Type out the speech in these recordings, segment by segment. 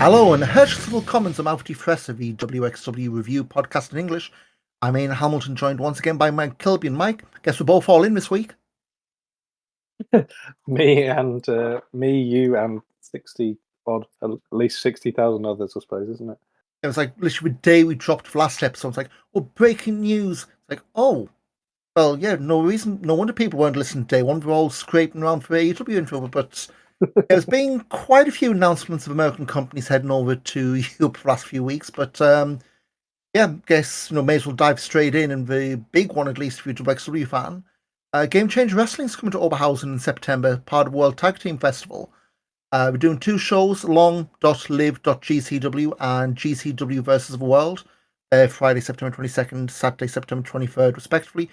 Hallo and herzlich willkommen zum Auf Die Fresse, the WXW review podcast in English. I'm Ian Hamilton, joined once again by Mike Kilby. And Mike, guess we're both all in this week. Me, you, and 60 odd, at least 60,000 others, I suppose, isn't it? It was like literally the day we dropped the last episode. It's like, oh, breaking news. It's like, oh, well, yeah, no reason, no wonder people weren't listening to day one. We're all scraping around for AEW info, but there's been quite a few announcements of American companies heading over to Europe for the last few weeks. But yeah, I guess may as well dive straight in. And the big one, at least if you're a WXW fan, Game Changer Wrestling's coming to Oberhausen in September, part of World Tag Team Festival. We're doing two shows, long.live.gcw and GCW versus the World, Friday, September 22nd, Saturday, September 23rd, respectively.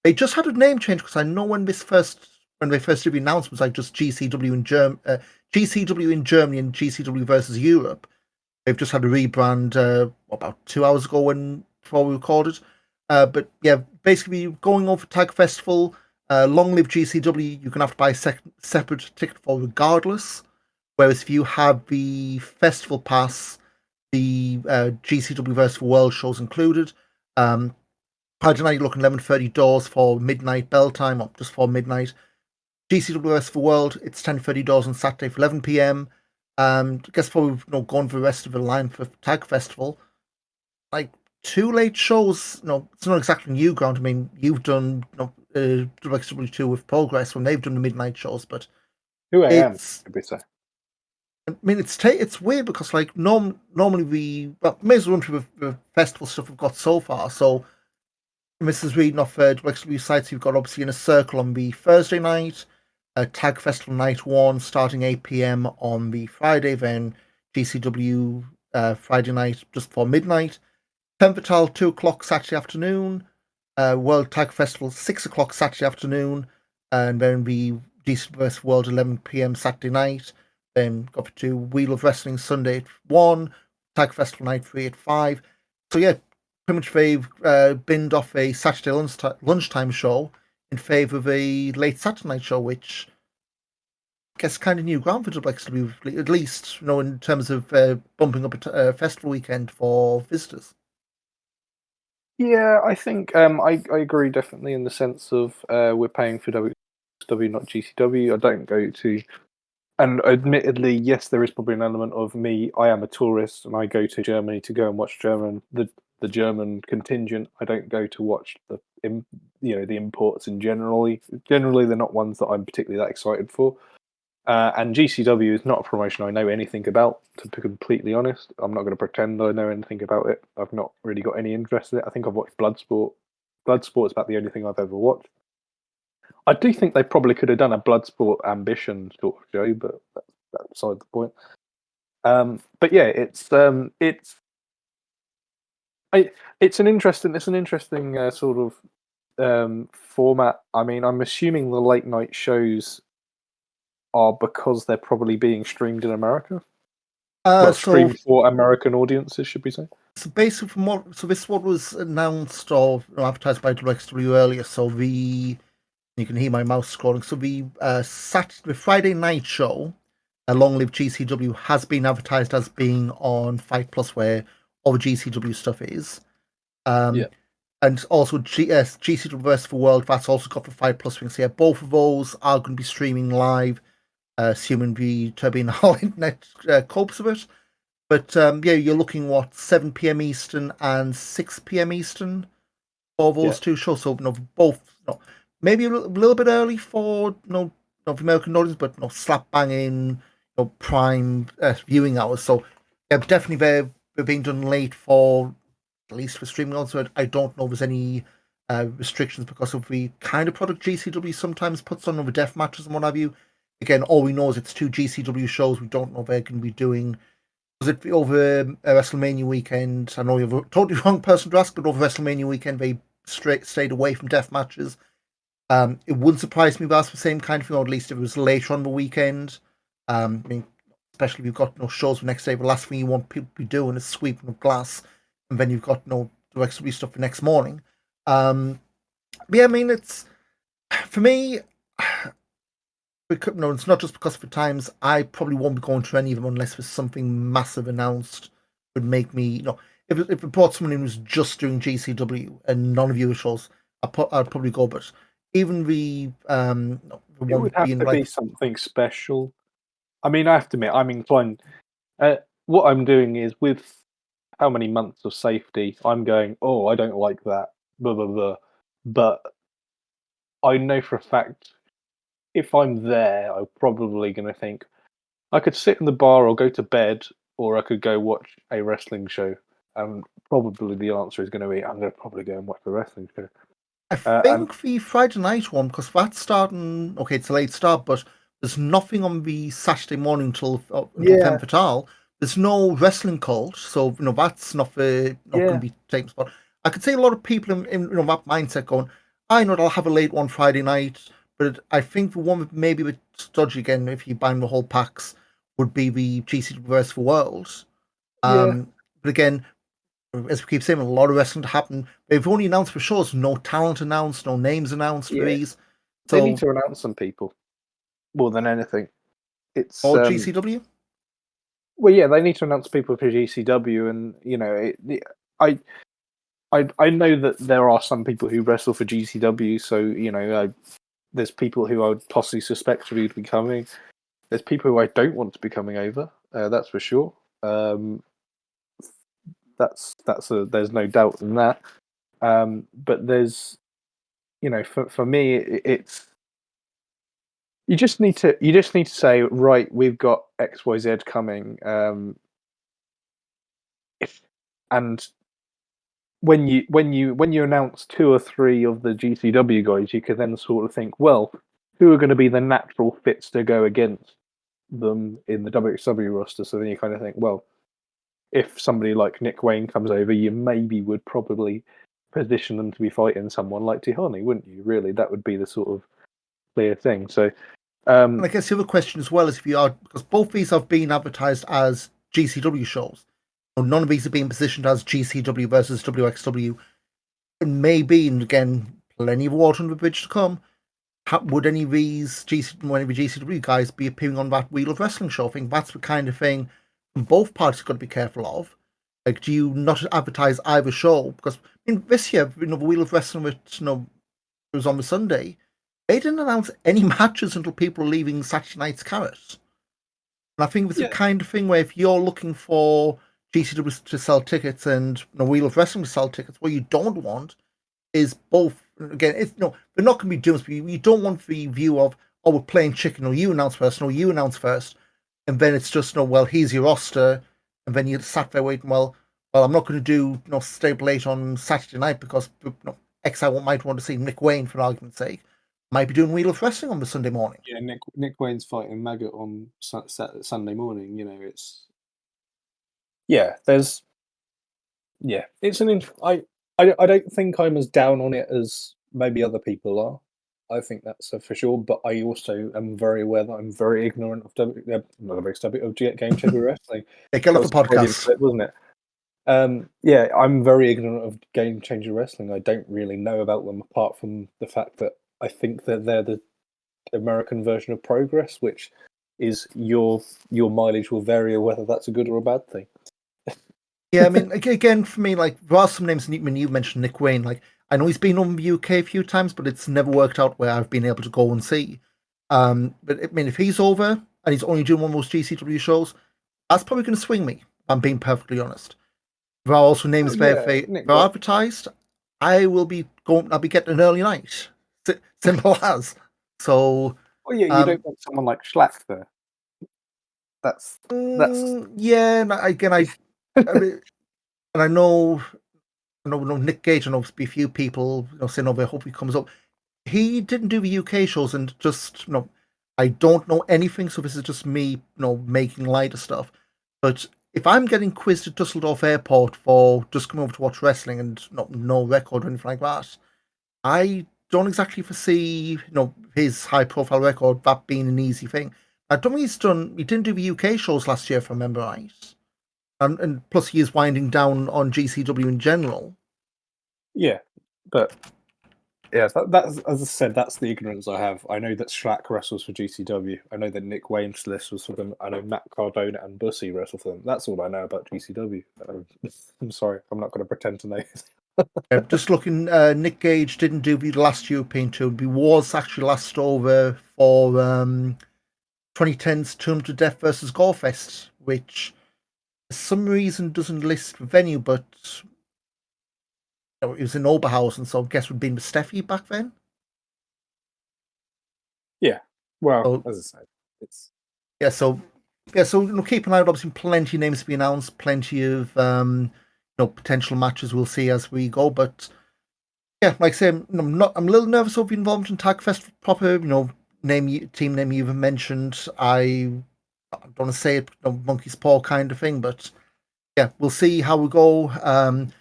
They just had a name change because I know when they first did the announcements, like just GCW in GCW in Germany and GCW versus Europe. They've just had a rebrand about 2 hours ago before we recorded. But yeah, basically going over Tag Festival, Long Live GCW, you can have to buy a separate ticket for regardless. Whereas if you have the festival pass, the GCW vs. World shows included. Friday night, you're looking 11:30 doors for midnight bell time, or just for midnight. GCW vs. World, it's 10:30 doors on Saturday for 11 p.m. I guess probably going for the rest of the line for Tag Festival. Like two late shows, it's not exactly new ground. I mean, you've done WXW2 with Progress when they've done the midnight shows, but 2 a.m. it's. Could be so. I mean, it's weird because like normally may as well run through the festival stuff we've got so far. So this is reading off WXW sites. You've got obviously in a circle on the Thursday night, Tag Festival Night 1 starting 8 p.m. on the Friday, then GCW Friday night just for midnight, Femme Fatale 2 o'clock Saturday afternoon, World Tag Festival 6 o'clock Saturday afternoon, and then the GCW vs. World 11 p.m. Saturday night. Then got to Wheel of Wrestling Sunday at 1, Tag Festival Night 3 at 5. So yeah, pretty much they've binned off a Saturday lunchtime show in favour of a late Saturday night show, which I guess kind of new ground for WXW, at least in terms of bumping up a festival weekend for visitors. Yeah, I think I agree definitely in the sense of we're paying for WXW, not GCW. I don't go to. And admittedly, yes, there is probably an element of me. I am a tourist, and I go to Germany to go and watch the German contingent. I don't go to watch the imports in generally. Generally, they're not ones that I'm particularly that excited for. And GCW is not a promotion I know anything about. To be completely honest, I'm not going to pretend I know anything about it. I've not really got any interest in it. I think I've watched Bloodsport. Bloodsport is about the only thing I've ever watched. I do think they probably could have done a Bloodsport Ambition sort of show, but that's beside the point. But yeah, it's an interesting sort of format. I mean, I'm assuming the late night shows are because they're probably being streamed in America. Streamed for American audiences, should we say? So basically, this is what was announced or advertised by WXW earlier. So you can hear my mouse scrolling. So the Friday night show, Long Live GCW, has been advertised as being on Fight Plus, where all the GCW stuff is. And also GCW vs. World, that's also got the Fight Plus thing. So yeah, both of those are going to be streaming live, assuming the Turbine Hall Internet copes with it. But yeah, you're looking 7 p.m. Eastern and 6 p.m. Eastern for those two shows. So both maybe a little bit early for the American audience, but slap banging prime viewing hours. So yeah, definitely they're being done late for at least for streaming. Also, I don't know if there's any restrictions because of the kind of product GCW sometimes puts on over death matches and what have you. Again, all we know is it's two GCW shows. We don't know if they're going to be doing. Was it over WrestleMania weekend? I know you're a totally wrong person to ask, but over WrestleMania weekend they stayed away from death matches. It wouldn't surprise me if that's the same kind of thing, or at least if it was later on the weekend. I mean, especially if you've got no shows the next day, the last thing you want people to be doing is sweeping of glass, and then you've got no WXW stuff the next morning. But yeah, I mean, it's for me. because, no, it's not just because of the times. I probably won't be going to any of them unless there's something massive announced would make me, if it brought someone in who's just doing GCW and none of you shows, I'd probably go. But even the It one would have being to be like, something special. I mean, I have to admit, I'm inclined. What I'm doing is with how many months of safety, I'm going, oh, I don't like that, blah, blah, blah. But I know for a fact, if I'm there, I'm probably going to think, I could sit in the bar or go to bed, or I could go watch a wrestling show. And probably the answer is going to be, I'm going to probably go and watch the wrestling show. I And think the Friday night one, because that's starting. Okay, it's a late start, but there's nothing on the Saturday morning until yeah, Femme Fatale. There's no wrestling cult, so that's not going yeah, to be taking spot. I could see a lot of people in that mindset going, I know I'll have a late one Friday night, but I think the one maybe with dodgy again if you buy the whole packs would be the GCW versus the World. yeah, But again, as we keep saying, a lot of wrestling to happen. They've only announced for shows, no talent announced, no names announced for yeah. these. They need So, to announce some people more than anything. It's all GCW. well, yeah, they need to announce people for GCW, and I, I know that there are some people who wrestle for GCW, so there's people who I would possibly suspect to be coming. There's people who I don't want to be coming over. That's for sure. Um, there's no doubt in that. But there's for me it's you just need to say, right, we've got XYZ coming, and when you announce two or three of the GCW guys, you can then sort of think, well, who are going to be the natural fits to go against them in the WXW roster? So then you kind of think, well, if somebody like Nick Wayne comes over, you maybe would probably position them to be fighting someone like Tihani, wouldn't you? Really, that would be the sort of clear thing. So, And I guess the other question as well is if you are, because both these have been advertised as GCW shows, and none of these are being positioned as GCW versus WXW. And maybe, and again, plenty of water under the bridge to come. Would any of any of the GCW guys be appearing on that Wheel of Wrestling show? I think that's the kind of thing both parties got to be careful of. Like, do you not advertise either show? Because this year, the Wheel of Wrestling, which it was on the Sunday, they didn't announce any matches until people were leaving Saturday night's carrot. And I think it's the yeah, kind of thing where if you're looking for GCW to sell tickets and Wheel of Wrestling to sell tickets, what you don't want is both. Again, it's they're not going to be doing this. You don't want the view of, oh, we're playing chicken, or you announce first, or you announce first, and then it's just, no, well, here's your roster, and then you sat there waiting, well, I'm not going to do Stable 8 on Saturday night because X I might want to see Nick Wayne for argument's sake. Might be doing Wheel of Wrestling on the Sunday morning. yeah. Nick Wayne's fighting Maggot on Sunday morning. Yeah. It's I don't think I'm as down on it as maybe other people are. I think that's for sure. But I also am very aware that I'm very ignorant of not WXW, of Game Changer Wrestling. Yeah, get That off the was the Freudian podcast. slip, wasn't it? Yeah, I'm very ignorant of Game Changer Wrestling. I don't really know about them apart from the fact that I think that they're the American version of Progress, which is your mileage will vary whether that's a good or a bad thing. Yeah, I mean, again, for me, like, there are some names, when you mentioned Nick Wayne, like, I know he's been on the UK a few times, but it's never worked out where I've been able to go and see. But I mean, if he's over and he's only doing one of those GCW shows, that's probably going to swing me. I'm being perfectly honest. There are also Oh names there. If yeah, Nick they're Wayne. advertised, I will be going. I'll be getting an early night. Simple as. So, Well, yeah, you um, don't want someone like Schlack there. That's yeah. And again, I mean, and I know Nick Gage. I know a few people saying, "Oh, I hope he comes up." He didn't do the UK shows, and just I don't know anything, so this is just me, making light of stuff. But if I'm getting quizzed at Dusseldorf Airport for just coming over to watch wrestling and no record or anything like that, I don't exactly foresee, his high profile record that being an easy thing. I don't think he didn't do the UK shows last year, if I remember right. And plus he is winding down on GCW in general. yeah, but Yeah, that's as I said. That's the ignorance I have. I know that Schlack wrestles for GCW. I know that Nick Wayne's wrestles for them. I know Matt Cardona and Bussy wrestle for them. That's all I know about GCW. I'm sorry, I'm not going to pretend to know. Just looking, Nick Gage didn't do the last European tour. He was actually last over for 2010's Tomb to Death versus Gorefest, which for some reason doesn't list the venue, but it was in Oberhausen, so I guess we'd been with Steffi back then. Yeah, well, So, as I said, it's so keep an eye out. Obviously, plenty of names to be announced, plenty of potential matches we'll see as we go. But yeah, like I say, I'm a little nervous of being involved in Tagfest proper. Team name you even mentioned. I don't want to say it, monkey's paw kind of thing, but yeah, we'll see how we go.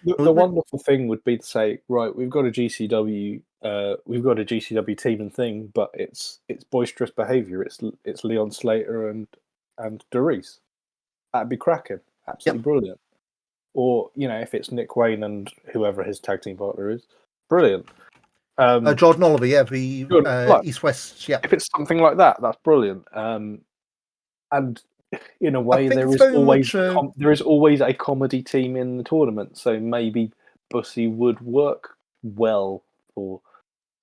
the wonderful thing would be to say, right, we've got a GCW team and thing, but it's boisterous behaviour. It's Leon Slater and Doris. That'd be cracking, absolutely brilliant. Or if it's Nick Wayne and whoever his tag team partner is, brilliant. Jordan Oliver, yeah, the East West, yeah. If it's something like that, that's brilliant. And in a way, there is always a comedy team in the tournament, so maybe Bussy would work well for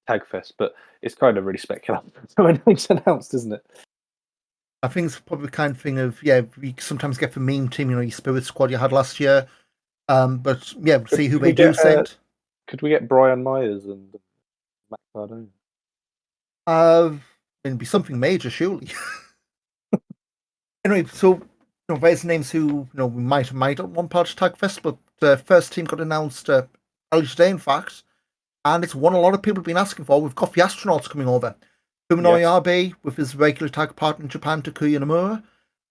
Tagfest, but it's kind of really speculative when it's announced, isn't it? I think it's probably the kind of thing of we sometimes get the meme team, your Spirit Squad you had last year. But yeah, see who they do send. Could we get Brian Myers and Matt Cardona? It'd be something major, surely. Anyway, so various names who we might want part of Tagfest, but the first team got announced earlier today, in fact, and it's one a lot of people have been asking for. We've got the astronauts coming over. Fuminori Abe with his regular tag partner in Japan, Takuya Nomura.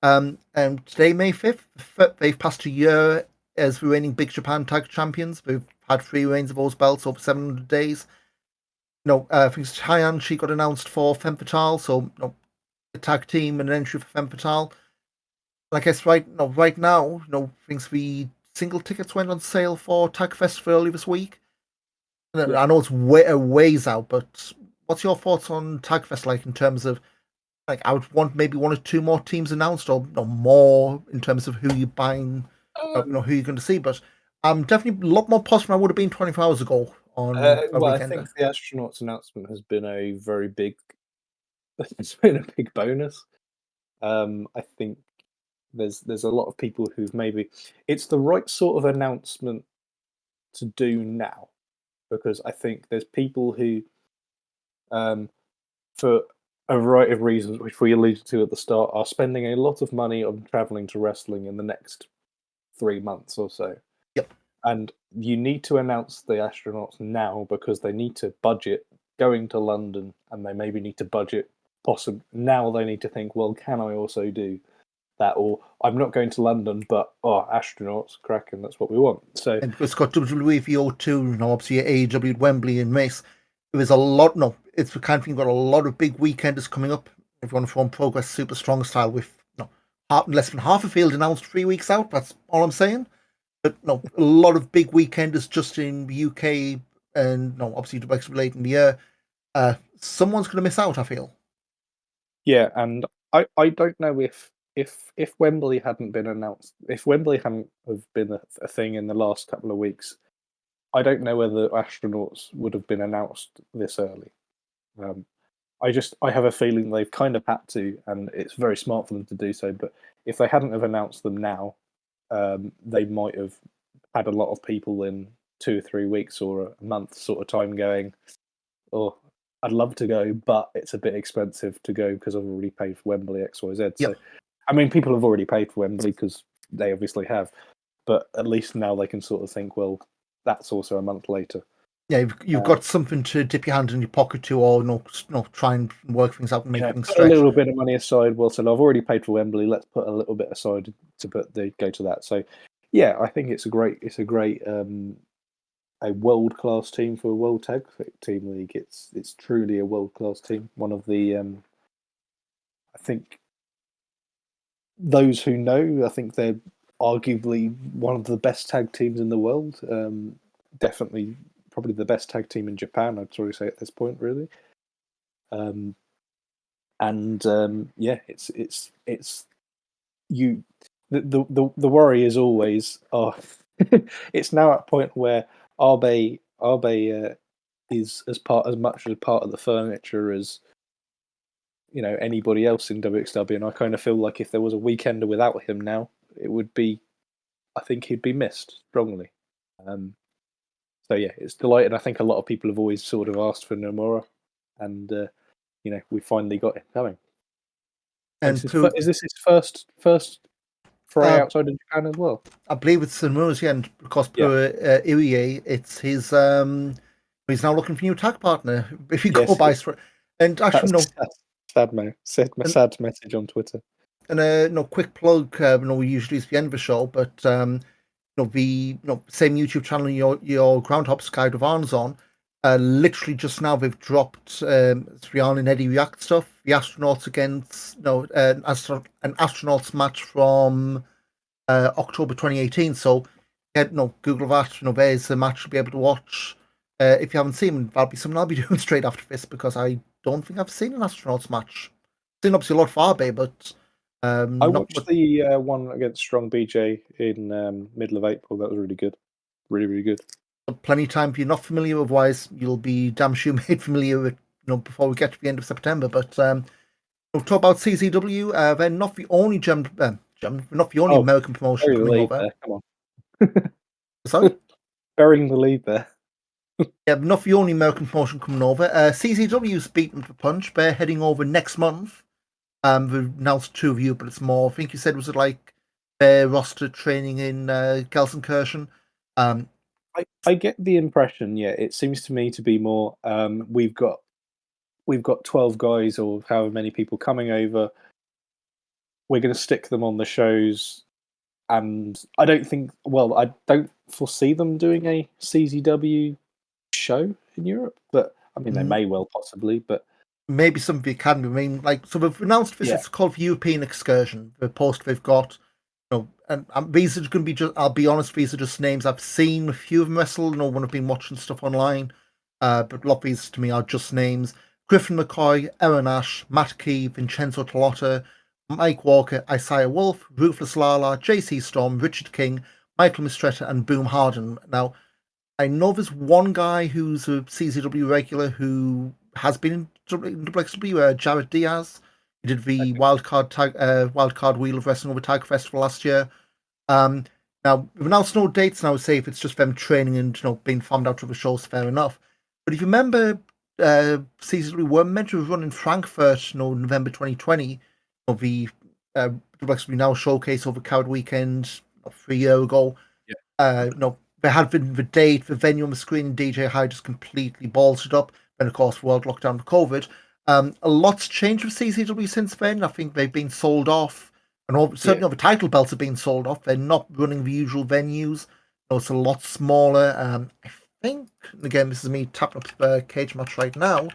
And today, May 5th, they've passed a year as the reigning Big Japan Tag Champions. They've had 3 reigns of those belts over 700 days. I think Cheyenne, she got announced for Femme Fatale, so a tag team and an entry for Femme Fatale. I guess right now, things the single tickets went on sale for Tagfest early this week. I know it's ways out, but what's your thoughts on Tagfest like in terms of I would want maybe 1 or 2 more teams announced or more in terms of who you're buying, who you're going to see. But I'm definitely a lot more positive than I would have been 24 hours ago on a Well, weekend. I think the astronauts announcement has been a very big. It's been a big bonus. I think there's a lot of people who've maybe it's the right sort of announcement to do now, because I think there's people who, for a variety of reasons, which we alluded to at the start, are spending a lot of money on traveling to wrestling in the next 3 months or so. Yep. And you need to announce the astronauts now because they need to budget going to London, and they maybe need to budget now they need to think, well, can I also do that? Or I'm not going to London, but astronauts, cracking, that's what we want. So and it's got WWE VO2, obviously AEW at Wembley and Mace. There's a lot. No, it's the kind of thing. Got a lot of big weekenders coming up. If you want to form Progress Super Strong style with less than half a field announced 3 weeks out. That's all I'm saying. But no, a lot of big weekenders just in the UK and obviously the Brexit late in the year. Someone's going to miss out, I feel. yeah, and I don't know if Wembley hadn't been announced, if Wembley hadn't have been a thing in the last couple of weeks, I don't know whether astronauts would have been announced this early. I have a feeling they've kind of had to, and it's very smart for them to do so. But if they hadn't have announced them now, they might have had a lot of people in 2 or 3 weeks or a month sort of time going, "Oh, I'd love to go, but it's a bit expensive to go because I've already paid for Wembley X, Y, Z." Yep. So, I mean, people have already paid for Wembley because they obviously have, but at least now they can sort of think, well, that's also a month later. Yeah, you've got something to dip your hand in your pocket to, or try and work things out and make things Put stretch. a little bit of money aside. Well, so I've already paid for Wembley. Let's put a little bit aside to go to that. So, yeah, I think it's a great a world class team for a World Tag Team League. It's truly a world class team. One of the I think those who know, I think they're arguably one of the best tag teams in the world. Definitely probably the best tag team in Japan. I'd probably say at this point, really. It's you. The worry is always, it's now at a point where Abe is as much as part of the furniture as anybody else in WXW, and I kind of feel like if there was a weekender without him now, it would be. I think he'd be missed strongly. So yeah, it's delighted. I think a lot of people have always sort of asked for Nomura, and we finally got it going. And is this his first foray outside of Japan as well? I believe it's Nomura's, yeah, and of course, per Irie, it's his. He's now looking for a new tag partner. If you go by, and actually, sad message on Twitter. And no quick plug. We usually use the end of the show, but the same YouTube channel your Groundhoppers Guide of Arms on. Literally just now they've dropped Rihanna and Eddie React stuff. The astronauts against an astronauts match from October 2018. So Google that. There's a match you'll be able to watch. If you haven't seen them, that'll be something I'll be doing straight after this because I don't think I've seen an astronauts match. I've seen obviously a lot of Farbe, but I watched the one against Strong BJ in middle of April. That was really good. Really, really good. Plenty of time if you're not familiar, otherwise you'll be damn sure made familiar with before we get to the end of September. But we'll talk about CZW. They're not the only not the only American promotion coming over. There. Come on. Sorry? Burying the lead there. Yeah, not the only American promotion coming over. CZW's beaten the punch. They're heading over next month. We've announced 2 of you, but it's more. I think you said, was it like their roster training in Gelsenkirchen? I get the impression, yeah, it seems to me to be more. We've got 12 guys or however many people coming over. We're going to stick them on the shows, and I don't foresee them doing a CZW show in Europe, but I mean they may well possibly, but maybe something can be. I mean, so we've announced this. Yeah. It's called European Excursion. The post they've got, and these are going to be I'll be honest, these are just names I've seen a few of them wrestle. When I've been watching stuff online, but a lot of these to me are just names: Griffin McCoy, Aaron Ash, Matt Key, Vincenzo Tolotta, Mike Walker, Isaiah Wolf, Ruthless Lala, JC Storm, Richard King, Michael Mistretta, and Boom Harden. Now, I know there's one guy who's a CZW regular who has been in WXW, Jared Diaz. He did the wildcard Wheel of Wrestling over Tag Festival last year. Now we've announced no dates, and I would say if it's just them training and being farmed out to the shows, fair enough. But if you remember, CZW were meant to run in Frankfurt, November 2020. The WXW Now showcase over Coward Weekend 3 years ago. Yeah. There had been the date, the venue on the screen, and DJ High just completely balls it up. And of course, world lockdown with COVID. A lot's changed with CZW since then. I think they've been sold off, and certainly the title belts have been sold off. They're not running the usual venues. It's a lot smaller. I think, again, this is me tapping up the cage match right now.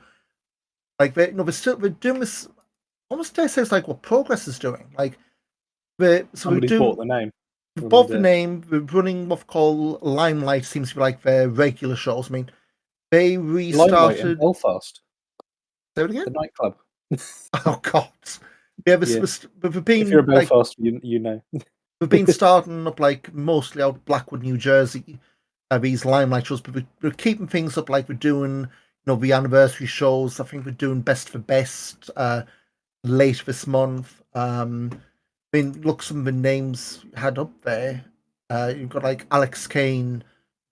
Like they're doing this. Almost dare say it's like what Progress is doing. Like somebody bought the name. Bought the name. We're running what we call Limelight. Seems to be like their regular shows. I mean, they restarted in Belfast. Say it again. The nightclub. Oh God! Yeah, we've been. If you're a Belfast, you know. We've been starting up like mostly out Blackwood, New Jersey. These Limelight shows, but we're keeping things up. Like we're doing, the anniversary shows. I think we're doing Best for Best late this month. I mean, look, some of the names you had up there. You've got like Alex Kane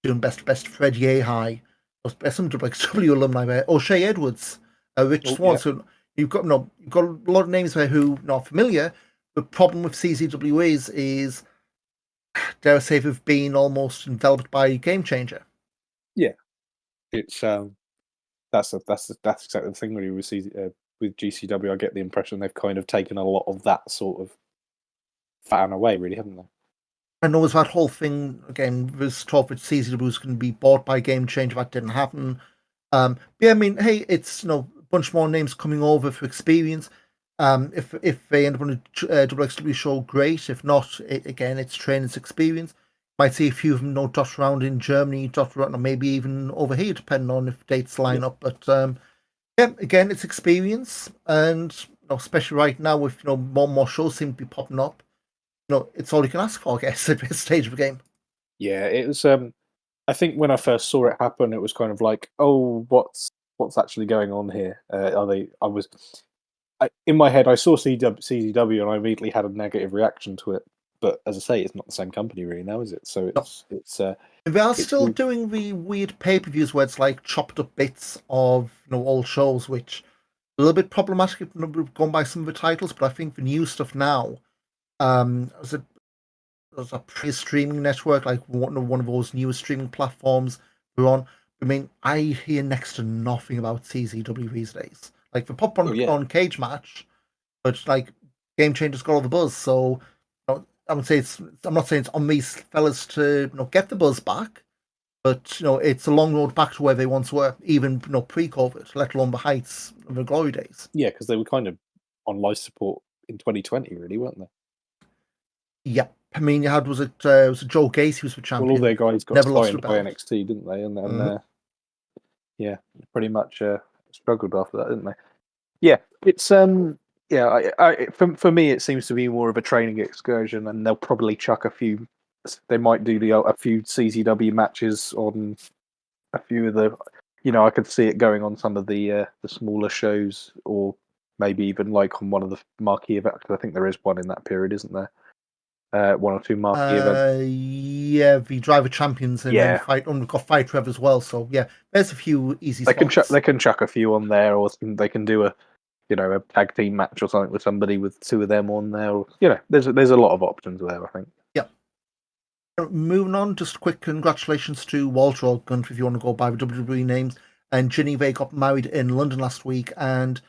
doing Best for Best, Fred Yehai, some WXW alumni there. O'Shea Edwards, Rich Swan. Yeah. So you've got a lot of names there who are not familiar. The problem with CZW is dare I say they've been almost enveloped by a game changer. Yeah, it's that's exactly the thing really with GCW. I get the impression they've kind of taken a lot of that sort of fan away, really, haven't they? I know there's that whole thing again. This talk that CZW was going to be bought by Game Changer. That didn't happen. But yeah, I mean, hey, it's a bunch more names coming over for experience. If they end up on a WXW show, great. If not, again, it's training's experience. Might see a few of them dot around in Germany, dot around, or maybe even over here, depending on if dates line up. But yeah, again, it's experience, and especially right now with more and more shows seem to be popping up. It's all you can ask for, I guess, at this stage of the game. Yeah, it was. I think when I first saw it happen, it was kind of like, oh, what's actually going on here? Are they? In my head, I saw CZW and I immediately had a negative reaction to it. But as I say, it's not the same company really now, is it? So No. it's They are it's still doing the weird pay-per-views where it's like chopped up bits of old shows, which a little bit problematic if we've gone by some of the titles. But I think the new stuff now, was a pre-streaming network like one of those newest streaming platforms we're on. I mean, I hear next to nothing about CZW these days. Like the pop on Cage Match, but like Game Changers got all the buzz. So I would say I'm not saying it's on these fellas to get the buzz back, but it's a long road back to where they once were, even pre-COVID, let alone the heights of the glory days. Yeah, because they were kind of on life support in 2020, really, weren't they? Yeah, I mean, you had was it Joe Gacy who was the champion? Well, all their guys got never lost a signed by belt. NXT, didn't they? And then yeah, pretty much struggled after that, didn't they? Yeah, it's yeah. For me, it seems to be more of a training excursion, and they'll probably chuck a few. They might do a few CZW matches on a few of the. I could see it going on some of the smaller shows, or maybe even like on one of the marquee events. Because I think there is one in that period, isn't there? One or two marquee events. Yeah, the driver champions and then we've got Fight Rev as well. So yeah, there's a few easy spots. They can chuck a few on there, or they can do a tag team match or something with somebody with two of them on there. Or, there's a lot of options there, I think. Yeah. Moving on, just quick congratulations to Walter or Gunter, if you want to go by the WWE names. And Ginny, they got married in London last week, and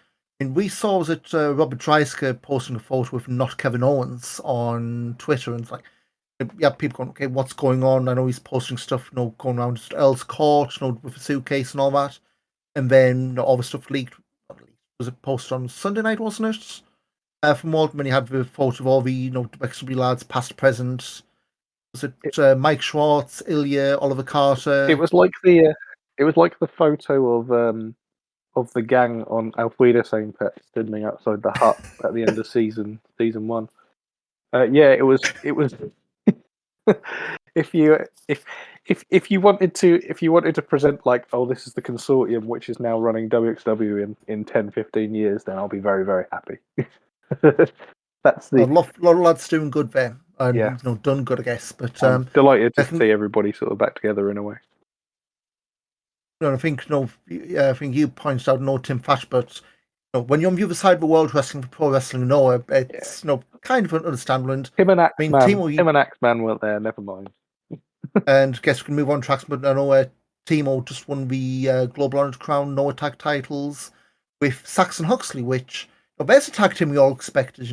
we saw that Robert Dreisker posting a photo with not Kevin Owens on Twitter, and it's like, yeah, people going, okay, what's going on? I know he's posting stuff, going around Earl's Court, with a suitcase and all that, and then all the stuff leaked. Was it posted on Sunday night, wasn't it? From Walton, when he had the photo of all the WXW lads, past, present. Was it Mike Schwartz, Ilya, Oliver Carter? It was like the photo of the gang on Auf Die Fresse standing outside the hut at the end of season 1. Yeah, it was. if you wanted to present like, oh, this is the consortium which is now running WXW in 10, 15 years, then I'll be very, very happy. That's a lot of lads doing good there, and done good, I guess. But I'm delighted to see everybody sort of back together in a way. I think I think you pointed out Tim Thatcher, but when you're on the other side of the world wrestling for pro wrestling, it's kind of understandable. And him and Axeman weren't there. Never mind. And I guess we can move on tracks, but I know Timo just won the Global Honored Crown Noah tag titles with Saxon Huxley, which there's a tag team we all expected.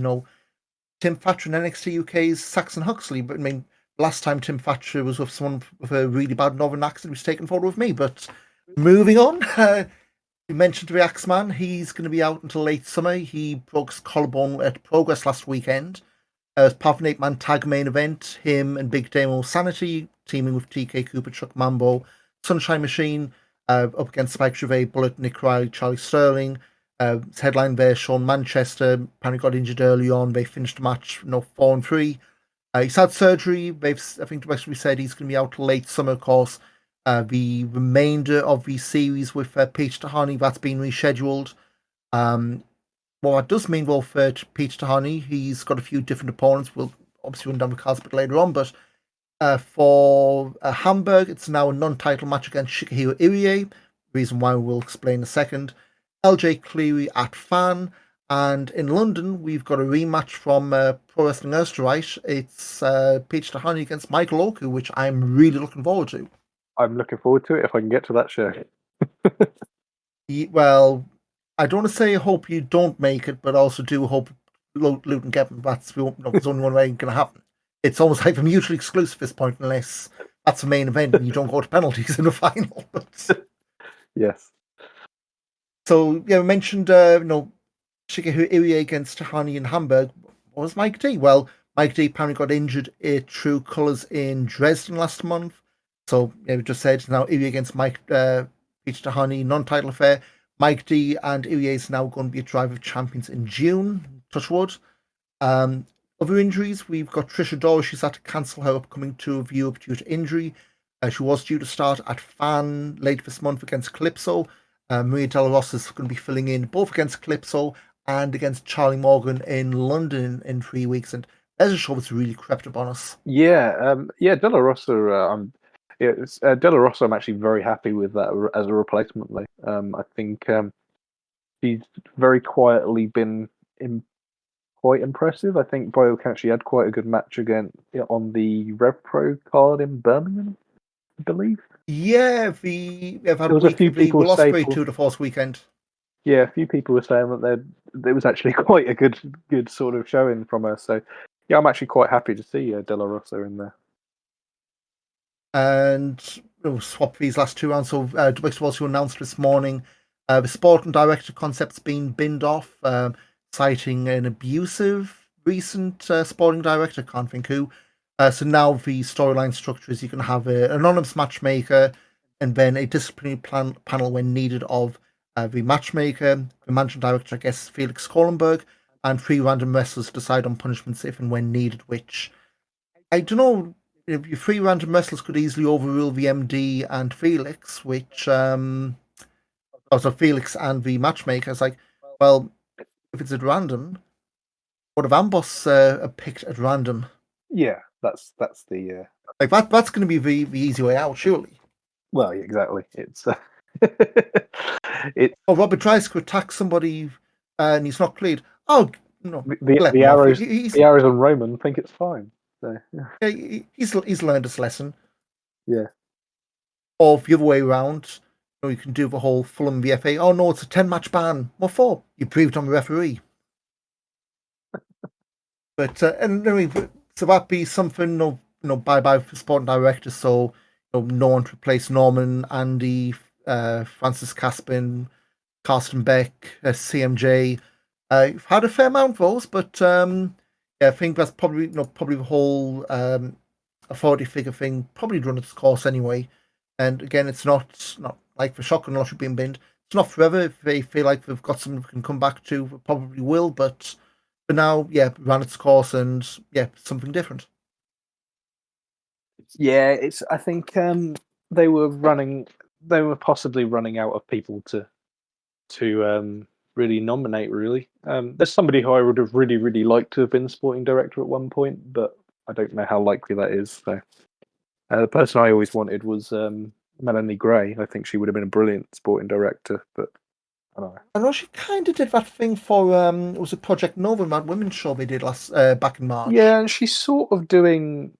Tim Thatcher in NXT UK's Saxon Huxley, but I mean, last time Tim Thatcher was with someone with a really bad northern accent, he was taken photo with me. But moving on, you mentioned the Axeman. He's going to be out until late summer. He broke his collarbone at Progress last weekend. As part of an 8-man tag main event, him and Big Damo Sanity teaming with TK Cooper, Chuck Mambo, Sunshine Machine, up against Spike Gervais, Bullet, Nick Riley, Charlie Sterling. Headline there, Sean Manchester apparently got injured early on. They finished the match 4-3. He's had surgery. I think we said he's going to be out till late summer, of course. The remainder of the series with Peach Tahani, that's been rescheduled. Well, that does mean, for Peach Tahani, he's got a few different opponents. We'll obviously run down the cards a bit later on, but for Hamburg, it's now a non-title match against Shikahiro Irie. Reason why we'll explain in a second. LJ Cleary at Fan, and in London, we've got a rematch from Pro Wrestling Österreich. It's Peach Tahani against Michael Oku, which I'm really looking forward to. I'm looking forward to it if I can get to that show. Well, I don't want to say I hope you don't make it, but I also do hope Luton get them. That's there's only one way it's going to happen. It's almost like a mutually exclusive at this point, unless that's the main event and you don't go to penalties in the final. But yes. So we mentioned Shikahiro Irie against Tahani in Hamburg. What was Mike D? Well, Mike D apparently got injured at True Colors in Dresden last month. So, yeah, we just said now Irie against Mike Peter Tahani, non-title affair. Mike D and Irie is now going to be a Drive of Champions in June. Touch wood. Other injuries, we've got Trisha Dora. She's had to cancel her upcoming tour of Europe due to injury. She was due to start at Fan later this month against Calypso. Maria De La Rosa is going to be filling in both against Calypso and against Charlie Morgan in London in 3 weeks. And there's a show that's really crept up on us. Yeah, De La Rosa. De La Rosa. I'm actually very happy with that as a replacement. I think she's very quietly been quite impressive. I think Bioc actually had quite a good match on the Rev Pro card in Birmingham, I believe. Yeah, we've had There was a few people lost say to the Force weekend. Yeah, a few people were saying that there was actually quite a good sort of showing from her. So yeah, I'm actually quite happy to see De La Rosa in there. And we'll swap these last 2 rounds. So WXW also announced this morning the sporting director concept's been binned off, citing an abusive recent sporting director, can't think who. So now the storyline structure is you can have an anonymous matchmaker and then a disciplinary panel when needed of the matchmaker, the managing director, I guess Felix Kohlenberg, and 3 random wrestlers decide on punishments if and when needed, which I don't know if your 3 random wrestlers could easily overrule the MD and Felix, which also Felix and the matchmaker. It's like, well, if it's at random, what if Amboss picked at random? Yeah, that's the like that's going to be the easy way out, surely. Well, yeah, exactly. It's Oh, Robert tries to attack somebody and he's not cleared. Oh no, the arrows on Roman think it's fine. So yeah, he's learned his lesson. Yeah. Or the other way around, you can do the whole Fulham VFA. Oh no, it's a 10-match ban. What for? You proved I'm a referee. But and anyway, so that be something. Bye bye for sporting directors. So no one to replace Norman, Andy, Francis Caspin, Carsten Beck, CMJ. I've had a fair amount of those, but yeah, I think that's probably probably the whole authority figure thing probably run its course anyway. And again, it's not like the Shotgun Lottery being binned. It's not forever. If they feel like they've got something they can come back to, they probably will. But for now, yeah, ran its course and yeah, something different. Yeah, I think they were possibly running out of people to really nominate. Really, there's somebody who I would have really liked to have been sporting director at one point, but I don't know how likely that is. So the person I always wanted was Melanie Gray. I think she would have been a brilliant sporting director, but I don't know. I know she kind of did that thing for it was a Project Nova Mad Women's show they did last back in March. Yeah, and she's sort of doing.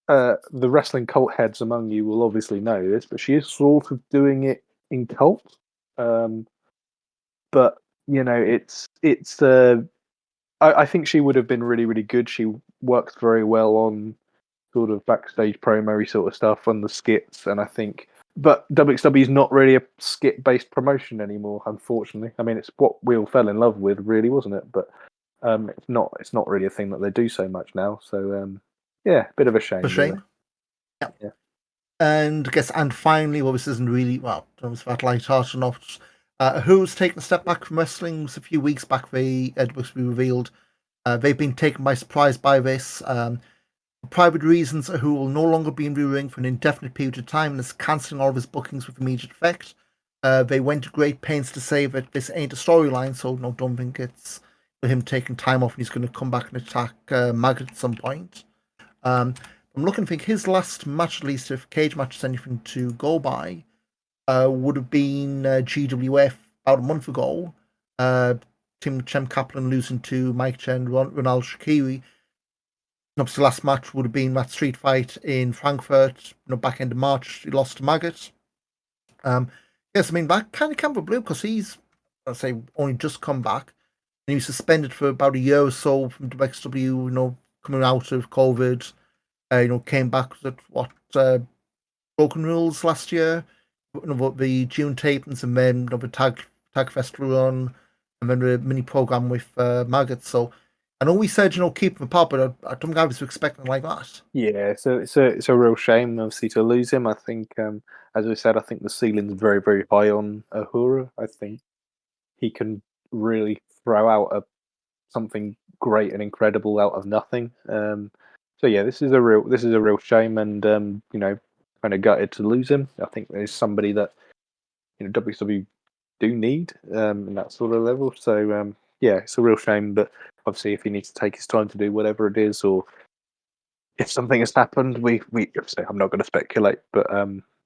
The wrestling cult heads among you will obviously know this, but she is sort of doing it in cult. But it's. I think she would have been really good. She works very well on sort of backstage promo sort of stuff on the skits, and I think. But WXW is not really a skit-based promotion anymore, unfortunately. I mean, it's what we all fell in love with, really, wasn't it? But it's not. It's not really a thing that they do so much now. So yeah, bit of a shame. A shame. Really. Yeah. And I guess, and finally, well, this isn't really well, terms that light-hearted enough. Who's taken a step back from wrestling? A few weeks back, they revealed they've been taken by surprise by this. For private reasons, who will no longer be in the ring for an indefinite period of time and is cancelling all of his bookings with immediate effect. They went to great pains to say that this ain't a storyline, so no, don't think it's for him taking time off and he's going to come back and attack Maggot at some point. I'm looking to think his last match, at least if cage match is anything to go by, would have been GWF about a month ago. Tim Chem Kaplan losing to Mike Chen, Ronald Shakiri. Obviously, the last match would have been that street fight in Frankfurt. Back end of March, he lost to Maggot. Yes, I mean that kind of came for blue because he's, I'd say, only just come back. And he was suspended for about a year or so from WXW. Coming out of COVID. Came back at Broken Rules last year. The June tapings and then the tag festival run, and then the mini program with Maggot. So I know we said, keep them apart, but I don't think I was expecting like that. Yeah, so it's a real shame, obviously, to lose him. I think, as we said, I think the ceiling's very, very high on Uhura. I think he can really throw out something great and incredible out of nothing. So yeah, this is a real shame, and kind of gutted to lose him. I think there's somebody that WCW do need in that sort of level. So yeah, it's a real shame, but obviously, if he needs to take his time to do whatever it is, or if something has happened, we obviously I'm not going to speculate, but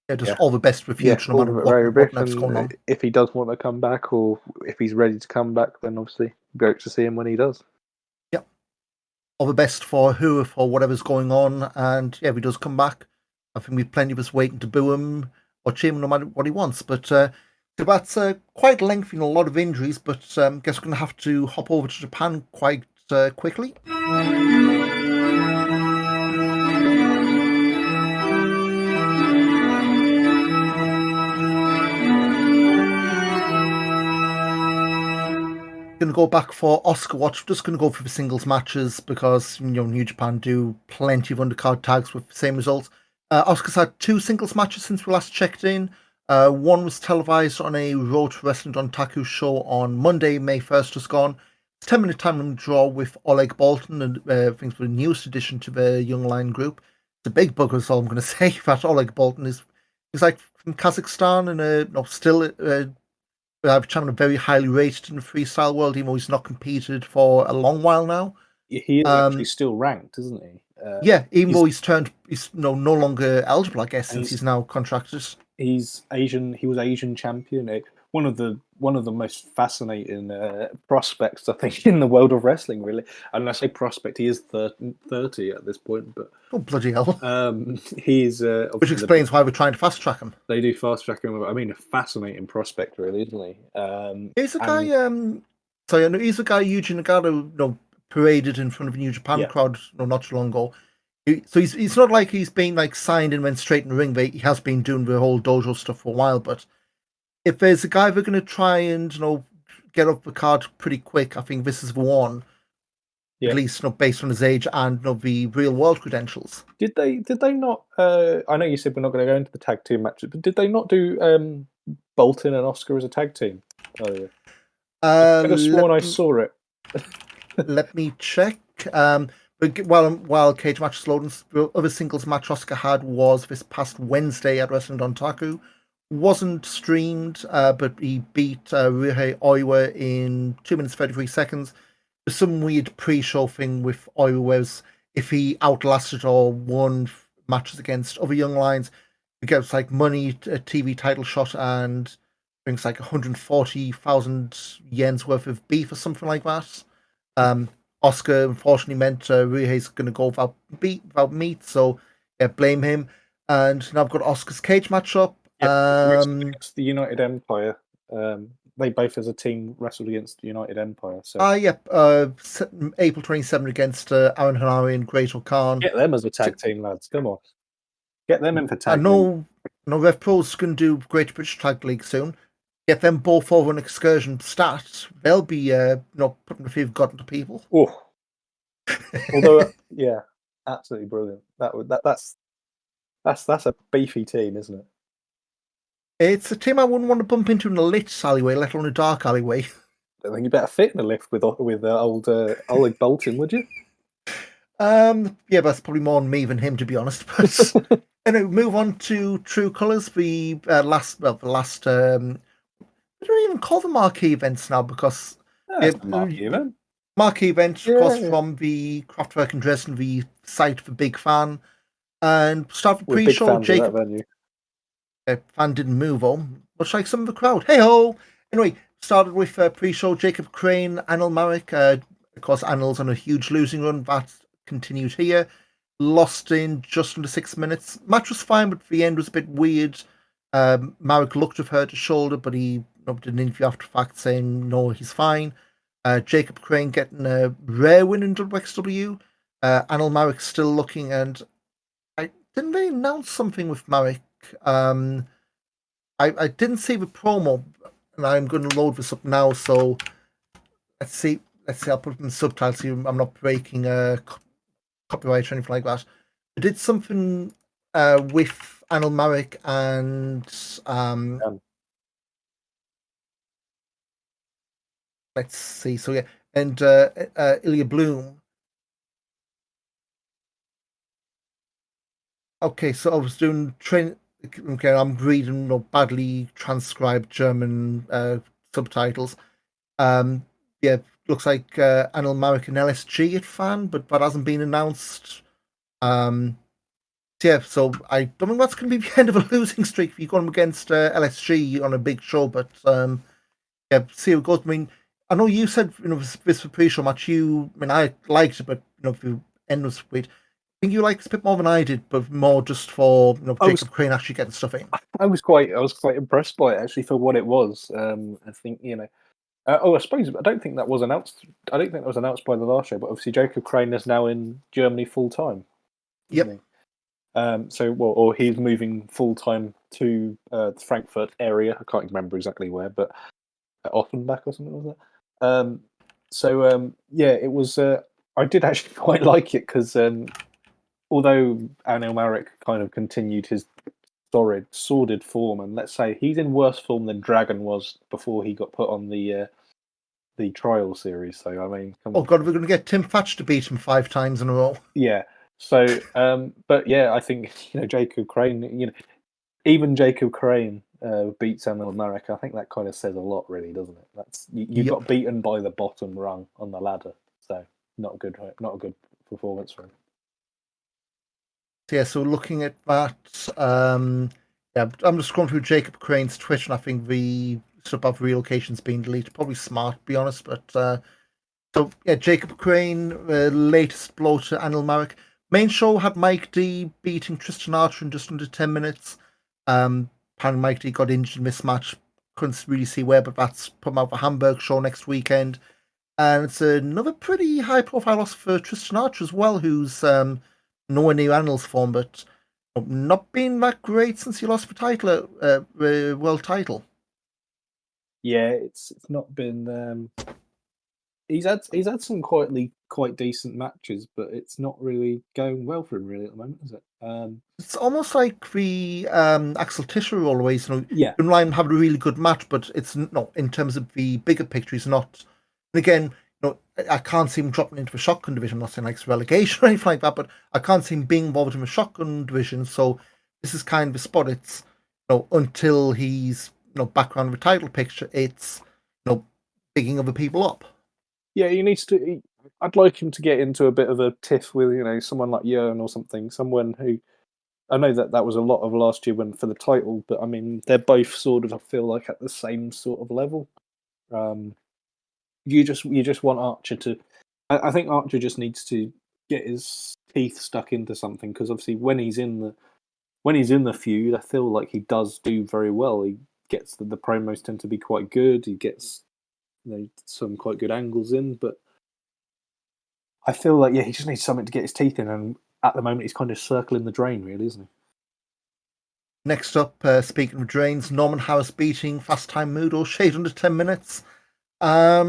Yeah, just yeah, all the best for the yeah, future, no all matter the what very best. what's going And on. if he does want to come back, or if he's ready to come back, then obviously go to see him when he does. Yeah, all the best for who for whatever's going on, and yeah, if he does come back, I think we've plenty of us waiting to boo him or cheer him no matter what he wants. But so that's quite lengthy and a lot of injuries. But guess we're going to have to hop over to Japan quite quickly. Going to go back for Oscar Watch. We're just going to go for the singles matches because New Japan do plenty of undercard tags with the same results. Oscar's had 2 singles matches since we last checked in. One was televised on a Road to Wrestling Dontaku show on Monday, May 1st, just gone. It's 10-minute time limit draw with Oleg Bolton, and things for the newest addition to the Young Lion group. It's a big bugger, is all I'm going to say. That Oleg Bolton he's like from Kazakhstan and still I've China very highly rated in the freestyle world, even though he's not competed for a long while now. He is actually Um, still ranked, isn't he? yeah, even He's though he's no longer eligible, I guess, and since he's now contracted. he's Asian. He was Asian champion. One of the most fascinating prospects, I think, in the world of wrestling. Really, and I say prospect, he is 30 at this point, but Oh bloody hell! he's Which obviously explains why we're trying to fast track him. they do fast track him. I mean, a fascinating prospect, really, isn't he? He's a And guy. Sorry, I know he's a guy Eugene Nagano, paraded in front of a New Japan yeah, crowd, not too long ago. So he's not like he's been like signed and went straight in the ring. But he has been doing the whole dojo stuff for a while. But if there's a guy we're going to try and get up the card pretty quick, I think this is the one. At yeah. least based on his age and the real world credentials. Did they not? I know you said we're not going to go into the tag team matches, but did they not do Bolton and Oscar as a tag team earlier? I Uh, could have let sworn I me saw it. let me check. But while cage match slogan, the other singles match Oscar had was this past Wednesday at Wrestling Dontaku. Wasn't streamed, but he beat Ryuhei Oiwa in 2 minutes 33 seconds. There's some weird pre-show thing with Oiwa, whereas if he outlasted or won matches against other young lions, he gets like money, a TV title shot, and brings like 140,000 yen's worth of beef or something like that. Oscar unfortunately meant Ryuhei's going to go without meat, so yeah, blame him. And now I've got Oscar's cage match up. Yeah, wrestled against the United Empire. They both, as a team, wrestled against the United Empire. So Yep, April 27 against Aaron Hanari and Great Khan. get them as a tag team, lads. Come on, get them in for I tag team. know Rev Pro's going to do Great British Tag League soon. Get them both over an excursion stat. They'll be putting a few gotten to people. Oh, although yeah, absolutely brilliant. That's a beefy team, isn't it? It's a team I wouldn't want to bump into in a lit alleyway, let alone a dark alleyway. I think you better fit in a lift with old Oleg Bolton, would you? Yeah, but that's probably more on me than him, to be honest. But anyway, move on to True Colors. The last, I don't even call them marquee events now because yeah, That's a marquee event. marquee event, of Yeah, course, yeah. from the Kraftwerk and Dresden, the site for Big Fan. And start the We're big pre-show. fans of that Jacob venue. Fan didn't move on, much like some of the crowd. Hey ho! Anyway, started with pre-show. Jacob Crane, Anil Marek. Of course, Anil's on a huge losing run. That continued here. Lost in just under 6 minutes. Match was fine, but the end was a bit weird. Marek looked to have hurt his shoulder, but he did an interview after the fact saying no, he's fine. Jacob Crane getting a rare win in WXW. Anil Marek still looking, and didn't they announce something with Marek? Um, I didn't see the promo, and I'm going to load this up now. So let's see. let's say I'll put in subtitles so I'm not breaking copyright or anything like that. I did something with Anil Marek and let's see. So yeah, and Ilya Bloom. Okay, so I was doing train. Okay, I'm reading badly transcribed German subtitles. Yeah, looks like Anil Marek and LSG at fan, but that hasn't been announced. Yeah, so I don't think that's going to be the end of a losing streak if you're going against LSG on a big show. But yeah, see how it goes. I mean, I know you said this for pre-show match. I mean, I liked it, but the end was sweet. I think you liked it a bit more than I did, but more just for Jacob Crane actually getting stuff in. I was quite impressed by it actually for what it was. I think I suppose I don't think that was announced. I don't think that was announced by the last show, but obviously Jacob Crane is now in Germany full time. Yep. Or he's moving full time to the Frankfurt area. I can't remember exactly where, but Offenbach or something like that. Yeah, it was. I did actually quite like it because although Anil Marek kind of continued his sordid form, and let's say he's in worse form than Dragon was before he got put on the trial series. So I mean, oh god, we're going to get Tim Thatch to beat him 5 times in a row. Yeah. So, but yeah, I think Jacob Crane. Even Jacob Crane beats Anil Marek. I think that kind of says a lot, really, doesn't it? That's you got beaten by the bottom rung on the ladder. So not good performance for him. Yeah, so looking at that, yeah, I'm just going through Jacob Crane's Twitch, and I think the stuff of relocation's been deleted. Probably smart, to be honest. But so yeah, Jacob Crane, latest blow to Anil Marek. Main show had Mike D beating Tristan Archer in just under 10 minutes. Apparently Mike D got injured in this match. Couldn't really see where, but that's put him out for Hamburg show next weekend. And it's another pretty high profile loss for Tristan Archer as well, who's nowhere near Anil's form, but not been that great since he lost the title, world title. Yeah, it's not been. He's had some quite decent matches, but it's not really going well for him really at the moment, is it? It's almost like the Axel Tischer always. Yeah. Ryan having a really good match, but it's not in terms of the bigger picture. He's not. And again, I can't see him dropping into the shotgun division. I'm not saying like it's relegation or anything like that, but I can't see him being involved in the shotgun division. So this is kind of a spot. It's until he's back around the title picture, it's picking other people up. Yeah, he needs to. I'd like him to get into a bit of a tiff with someone like Jörn or something. Someone who I know that was a lot of last year when for the title, but I mean they're both sort of I feel like at the same sort of level. You just want Archer to. I think Archer just needs to get his teeth stuck into something because obviously when he's in the feud, I feel like he does do very well. He gets the promos tend to be quite good. He gets some quite good angles in, but I feel like he just needs something to get his teeth in, and at the moment he's kind of circling the drain, really, isn't he? Next up, speaking of drains, Norman Harris beating Fast Time Mood or shade under 10 minutes. I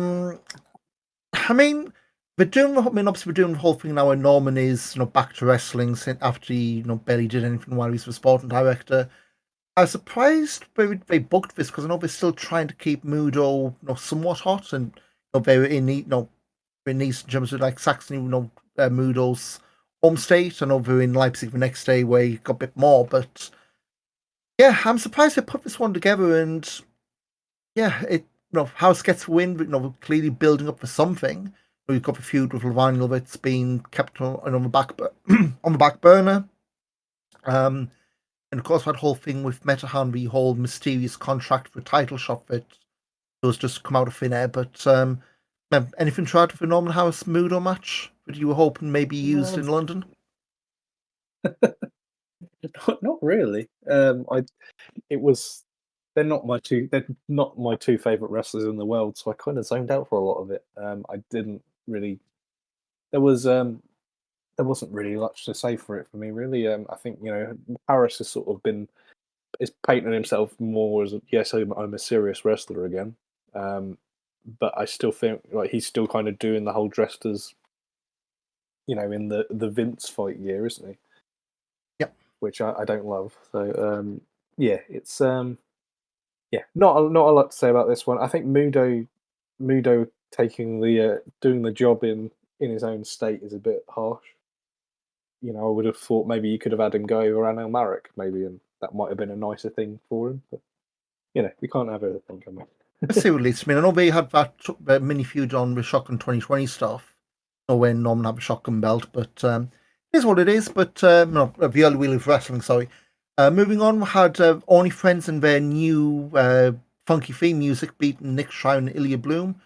mean, obviously we're doing the whole thing now where Norman is, back to wrestling after he, barely did anything while he was the sporting director. I was surprised they booked this because I know they're still trying to keep Mudo, somewhat hot, and they were in, in East in terms of like Saxony, Mudo's home state. I know they're in Leipzig the next day where he got a bit more, but yeah, I'm surprised they put this one together, and yeah, House gets a win, but clearly building up for something. We've got the feud with Levine that's been kept on the back on the back burner. And of course that whole thing with Metahan, the whole mysterious contract for title shot that does just come out of thin air. But anything tried for the Norman House Mudo match that you were hoping maybe used in London? Not really. It was they're not my two favorite wrestlers in the world, so I kind of zoned out for a lot of it. I didn't really. There wasn't really much to say for it for me, really. I think Harris has sort of is painting himself more as yes, I'm a serious wrestler again. but I still think like he's still kind of doing the whole dressed as, in the Vince fight year, isn't he? Yep. Which I don't love. So yeah, it's yeah, not a lot to say about this one. I think Mudo taking the doing the job in his own state is a bit harsh. I would have thought maybe you could have had him go over Anil Marek, maybe, and that might have been a nicer thing for him. But we can't have everything, can we? Let's see what leads to me. I know they had that mini feud on with Shotgun 2020 stuff, or when Norman had a shotgun belt, but it is what it is. But no, the early wheel of wrestling, sorry. Moving on, we had Only Friends and their new funky theme music beating Nick Shrine and Ilya Bloom.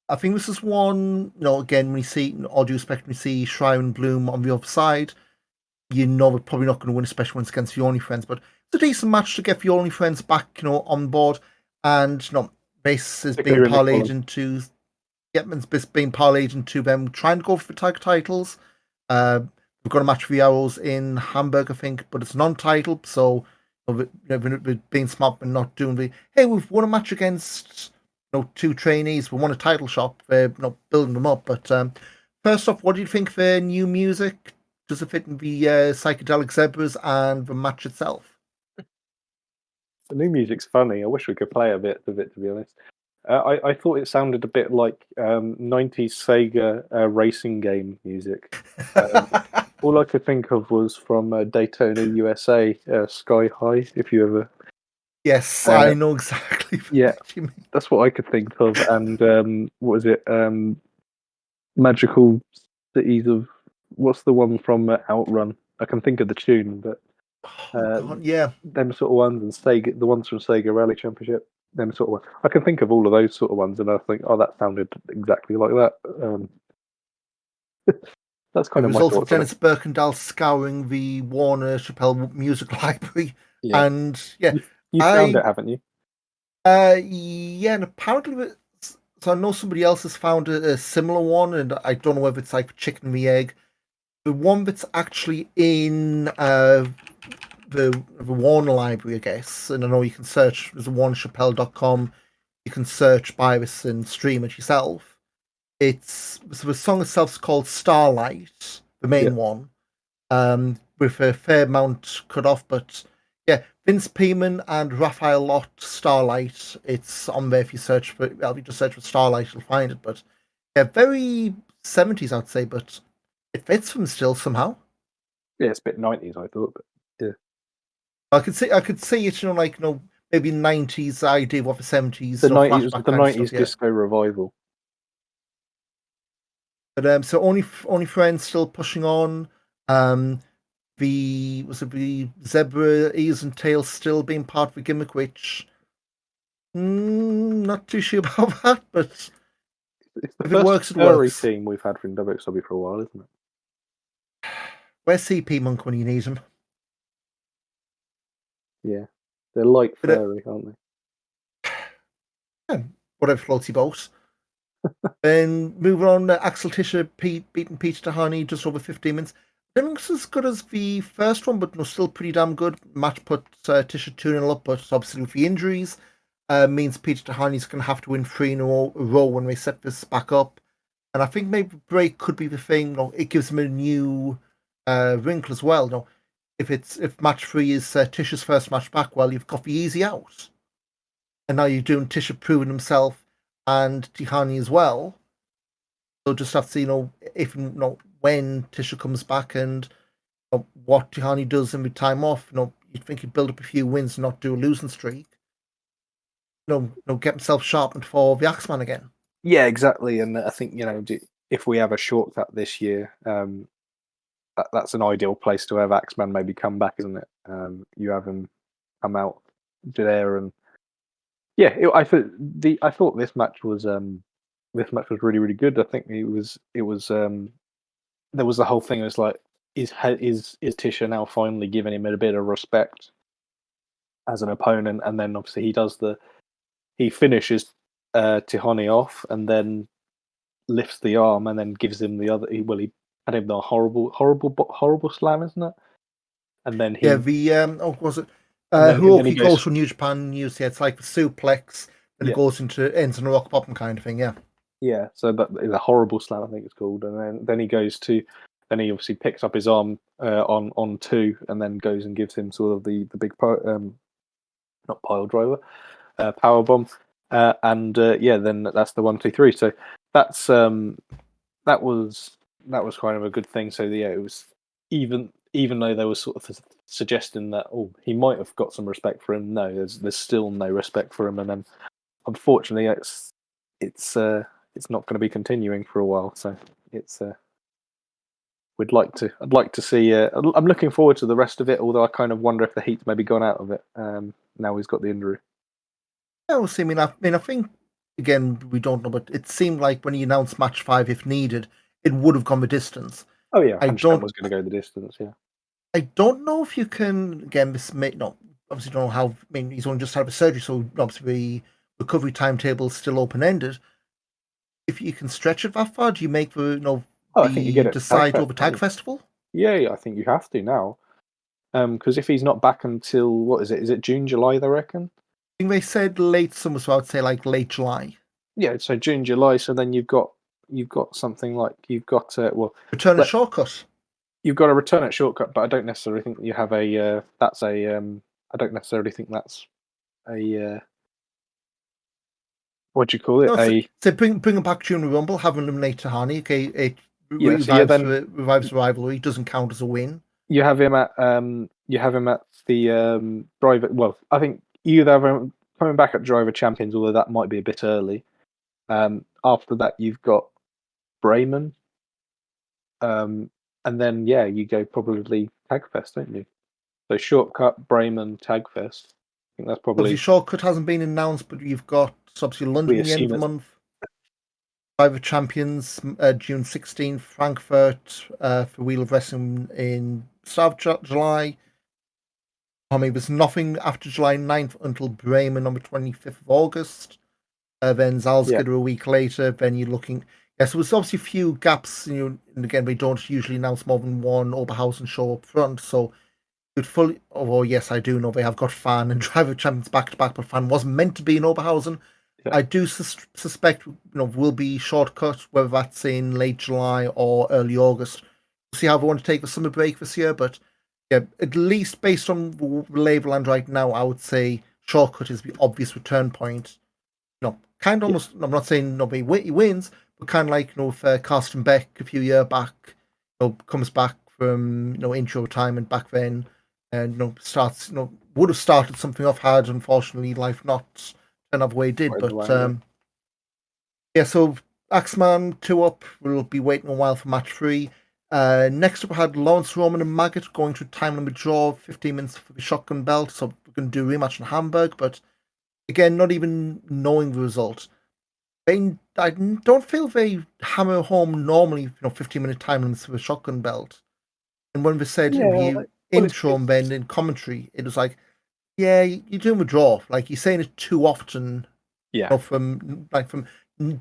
I think this is one, again, when you see, or do you expect when you see Shrine and Bloom on the other side, they're probably not going to win, especially when it's against the Only Friends. But it's a decent match to get the Only Friends back, on board. And, base is being parlayed into, it's being parlayed into them trying to go for the tag titles. We've got a match for the Arrows in Hamburg, I think, but it's non-title, so we're being smart and not doing hey, we've won a match against two trainees, we won a title shot, they're not building them up. But first off, what do you think of the new music? Does it fit in the psychedelic zebras and the match itself? The new music's funny. I wish we could play a bit of it, to be honest. I thought it sounded a bit like 90s Sega racing game music. All I could think of was from Daytona, USA, Sky High, if you ever... Yes, I know exactly what you mean. That's what I could think of. And what was it? Magical Cities of... What's the one from Outrun? I can think of the tune, but... God, yeah. Them sort of ones, and Sega, the ones from Sega Rally Championship, them sort of ones. I can think of all of those sort of ones, and I think, oh, that sounded exactly like that. That's kind of my result thoughts of Dennis Birkendahl scouring the Warner Chappelle Music Library, and you found it, haven't you? Yeah, and apparently, so I know somebody else has found a similar one, and I don't know if it's like chicken and the egg. The one that's actually in the Warner Library, I guess, and I know you can search. There's a warnerchappelle.com. You can search by this and stream it yourself. So the song itself is called Starlight, the main one, with a fair amount cut off. But yeah, Vince Peeman and Raphael Lott, Starlight. It's on there if you search for. Well, if you just search for Starlight, you'll find it. But yeah, very 70s, I'd say, but it fits them still somehow. Yeah, it's a bit 90s, I thought, but yeah. I could see it, maybe 90s idea of the 70s. The 90s disco revival. But so only Friends still pushing on. The zebra ears and tails still being part of the gimmick, which not too sure about that, but it's the if first it works, it furry works. team we've had from WXW for a while, isn't it? Where's CP Monk when you need him? Yeah, they're like furry, aren't they? Yeah, whatever floats your boat. Then moving on, Axel Tischer beating Peter Tahani just over 15 minutes. I don't think it's as good as the first one, but still pretty damn good. Match put Tischer 2-0 up, but obviously with the injuries, means Peter Tahani's going to have to win 3 in a row when we set this back up. And I think maybe break could be the thing. It gives him a new wrinkle as well. If match 3 is Tischer's first match back, well, you've got the easy out. And now you're doing Tischer proving himself and Tihani as well. So just have to see, if when Tischer comes back and what Tihani does in the time off. You'd think he'd build up a few wins and not do a losing streak. Get himself sharpened for the Axeman again. Yeah, exactly. And I think if we have a shortcut this year, that's an ideal place to have Axeman maybe come back, isn't it? You have him come out there, and yeah, I thought this match was really, really good. I think it was there was the whole thing. It was like, is Tischer now finally giving him a bit of respect as an opponent? And then obviously he finishes Tihani off and then lifts the arm and then gives him the other. He had him the horrible slam, isn't it? And then he was it? Hiroki goes from New Japan News. Yeah, it's like the suplex. and it ends in a rock bottom kind of thing. Yeah. Yeah, so that is a horrible slam, I think it's called, and then he obviously picks up his arm on two, and then goes and gives him sort of the big not pile driver, power bomb, then that's the 1, 2, 3. So that's that was kind of a good thing. So yeah, it was even though they were sort of suggesting that he might have got some respect for him. No, there's still no respect for him, and then unfortunately it's not going to be continuing for a while. So it's I'd like to see. I'm looking forward to the rest of it. Although I kind of wonder if the heat's maybe gone out of it now he's got the injury. Yeah, we'll see. I think again we don't know, but it seemed like when he announced match 5, if needed, it would have gone the distance. Oh yeah, I Handstand don't. was going to go the distance. Yeah. I don't know if you can. Again, this may not. Obviously, don't know how. I mean, he's only just had a surgery, so obviously the recovery timetable is still open ended. If you can stretch it that far, do you make I think you get it. decide over Tag Festival? Yeah, I think you have to now. Because if he's not back until what is it? Is it June, July? They reckon. I think they said late summer, so I would say like late July. Yeah, so June, July. So then you've got something like Return a shortcut. You've got a return at shortcut, but I don't necessarily think you have a. That's a. I don't necessarily think that's a. What do you call it? No, so bring him back during the Rumble, have him eliminate Tahani. Okay, it revives the rivalry. Doesn't count as a win. You have him at the driver. Well, I think you either have him coming back at driver champions, although that might be a bit early. After that, you've got Brayman, and then you go probably Tagfest, don't you? So shortcut, Brayman, Tagfest. I think that's probably. Obviously, shortcut hasn't been announced, but you've got obviously London at the end of the month. Driver Champions, June 16th, Frankfurt for Wheel of Wrestling in start of July. There's nothing after July 9th until Bremen on the 25th of August. Then Salzgitter a week later. Then you're looking. Yeah, so there's obviously a few gaps. And again, they don't usually announce more than one Oberhausen show up front. So you'd fully. Oh, yes, I do know they have got Fan and Driver Champions back to back, but Fan wasn't meant to be in Oberhausen. Yeah. I do suspect will be shortcut, whether that's in late July or early August. We'll see how they want to take the summer break this year, but yeah, at least based on the label and right now, I would say shortcut is the obvious return point. Kind of almost. I'm not saying nobody wins, but kind of like if Carsten Beck a few years back, comes back from intro retirement back then, and starts would have started something off hard. Unfortunately, life not. Another way it did, but so Axeman 2 up. We'll be waiting a while for match 3. Next up, we had Lawrence Roman and Maggot going to time limit draw, 15 minutes for the shotgun belt. So we're going to do a rematch in Hamburg, but again, not even knowing the result. I don't feel they hammer home normally, 15-minute time limits for the shotgun belt. And when they said in the intro and then in commentary, it was like, yeah, you're doing a draw. Like you're saying it too often. Yeah. From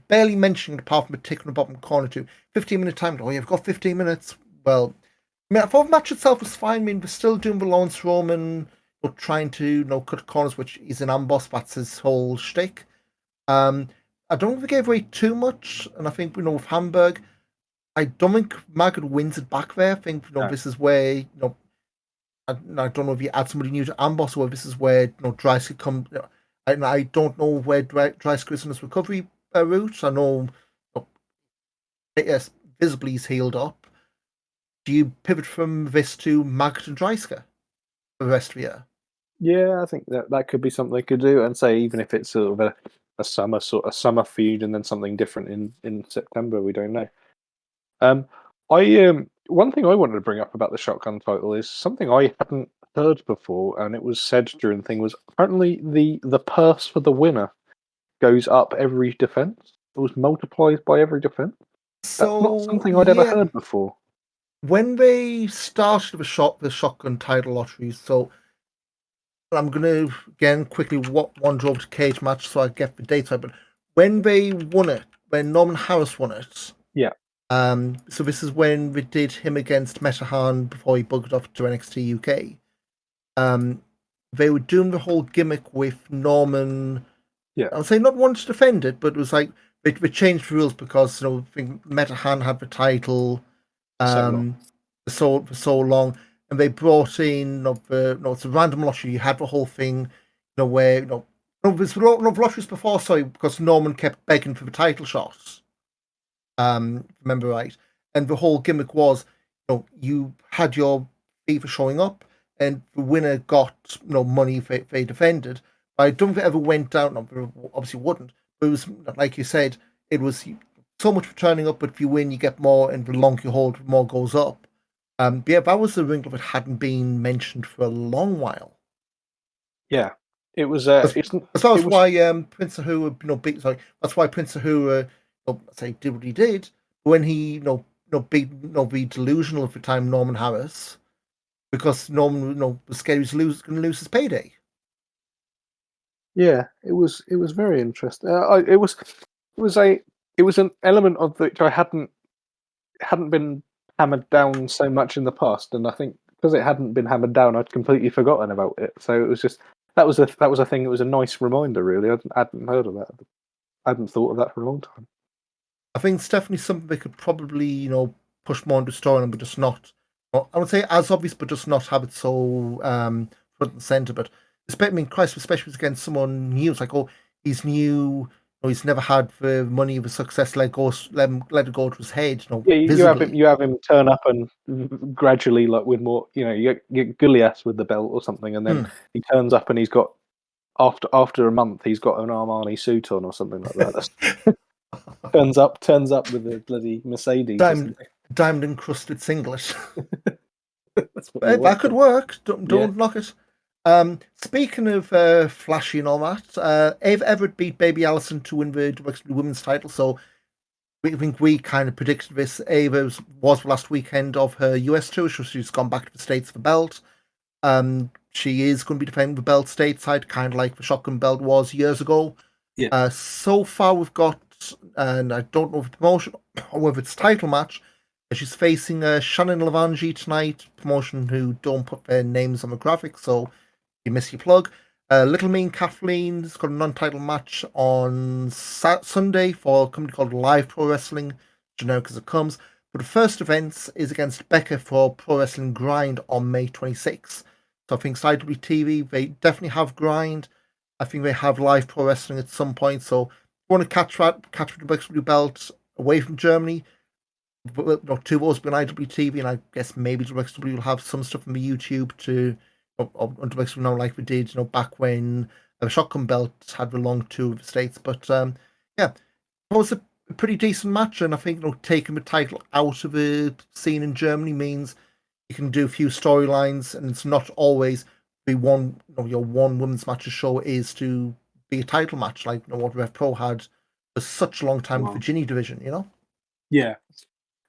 barely mentioning apart from a tick on the bottom corner to 15-minute time. Oh, you've got 15 minutes. Well, I mean, I thought the match itself was fine. I mean, we're still doing the Lawrence Roman, trying to cut corners, which is an amboss. That's his whole shtick. I don't think they gave away too much, and I think with Hamburg, I don't think Maggot wins it back there. I think this is where I don't know if you add somebody new to Amboss or if this is where Dreisker come. I don't know where Dreisker is in his recovery route. I know yes, visibly he's healed up. Do you pivot from this to Maggot and Dreisker for the rest of the year? Yeah, I think that could be something they could do, and say even if it's sort of a summer feud and then something different in September, we don't know. One thing I wanted to bring up about the shotgun title is something I hadn't heard before, and it was said during the thing was apparently the purse for the winner goes up every defense. It was multiplied by every defense. So that's not something I'd ever heard before. When they started the shotgun title lottery, so I'm gonna again quickly wander over to cage match so I get the dates right. But when they won it, when Norman Harris won it, yeah. So this is when we did him against Metahan before he bugged off to NXT UK. They were doing the whole gimmick with Norman I would say not one to defend it, but it was like we changed the rules because I think Metahan had the title So long. for so long, and they brought in it's a random lottery. You had the whole thing, where there's a lot of lotteries before, sorry, because Norman kept begging for the title shots. Remember right, and the whole gimmick was, you had your FIFA showing up, and the winner got money if they defended. But I don't think it ever went down. Obviously, wouldn't. But it was like you said, it was so much for turning up, but if you win, you get more, and the longer you hold, the more goes up. But yeah, that was the wrinkle that hadn't been mentioned for a long while. Yeah, it was. That's It was. why Prince Ahura, that's why Prince Ahura, say, did what he did when he, beat, be delusional at the time Norman Harris, because Norman, was scared he was going to lose his payday. Yeah, it was. It was very interesting. It was. It was a. It was an element of which I hadn't been hammered down so much in the past, and I think because it hadn't been hammered down, I'd completely forgotten about it. So it was just that was a thing. It was a nice reminder, really. I hadn't heard of that. I hadn't thought of that for a long time. I think it's definitely something they could probably, push more into storyline, but just not. Well, I would say as obvious, but just not have it so front and center. But Christ, especially against someone new, it's like, oh, he's new. He's never had the money of a success. Let it go to his head. Yeah, Visibly. you have him turn up and gradually, like with more, you get Gullias with the belt or something, and then he turns up and he's got after a month he's got an Armani suit on or something like that. turns up with a bloody Mercedes or something. Diamond encrusted singlet. That's what That could work. Don't knock it. Speaking of flashy and all that, Ava Everett beat Baby Allison to win the women's title. So we think we kind of predicted this. Ava was the last weekend of her US tour, so she's gone back to the States for the belt. She is going to be defending the belt stateside, kind of like the shotgun belt was years ago. Yeah. So far we've got, and I don't know if it's promotion or whether it's title match. She's facing Shannon Lavangi tonight, promotion who don't put their names on the graphic, so you miss your plug. Little Mean Kathleen's got a non-title match on Sunday for a company called Live Pro Wrestling, generic as it comes. But the first event is against Becca for Pro Wrestling Grind on May 26th. So I think CZW they definitely have Grind. I think they have Live Pro Wrestling at some point. So if you want to catch the WXW belt away from Germany, two of us be on IWTV, and I guess maybe WXW will have some stuff on the YouTube to on WXW now, like we did, back when the Shotgun Belt had the long tour of the States. But yeah, it was a pretty decent match, and I think taking the title out of the scene in Germany means you can do a few storylines, and it's not always be one. Your one women's match a show is to be a title match, like what Rev Pro had for such a long time with the Ginny division. Yeah.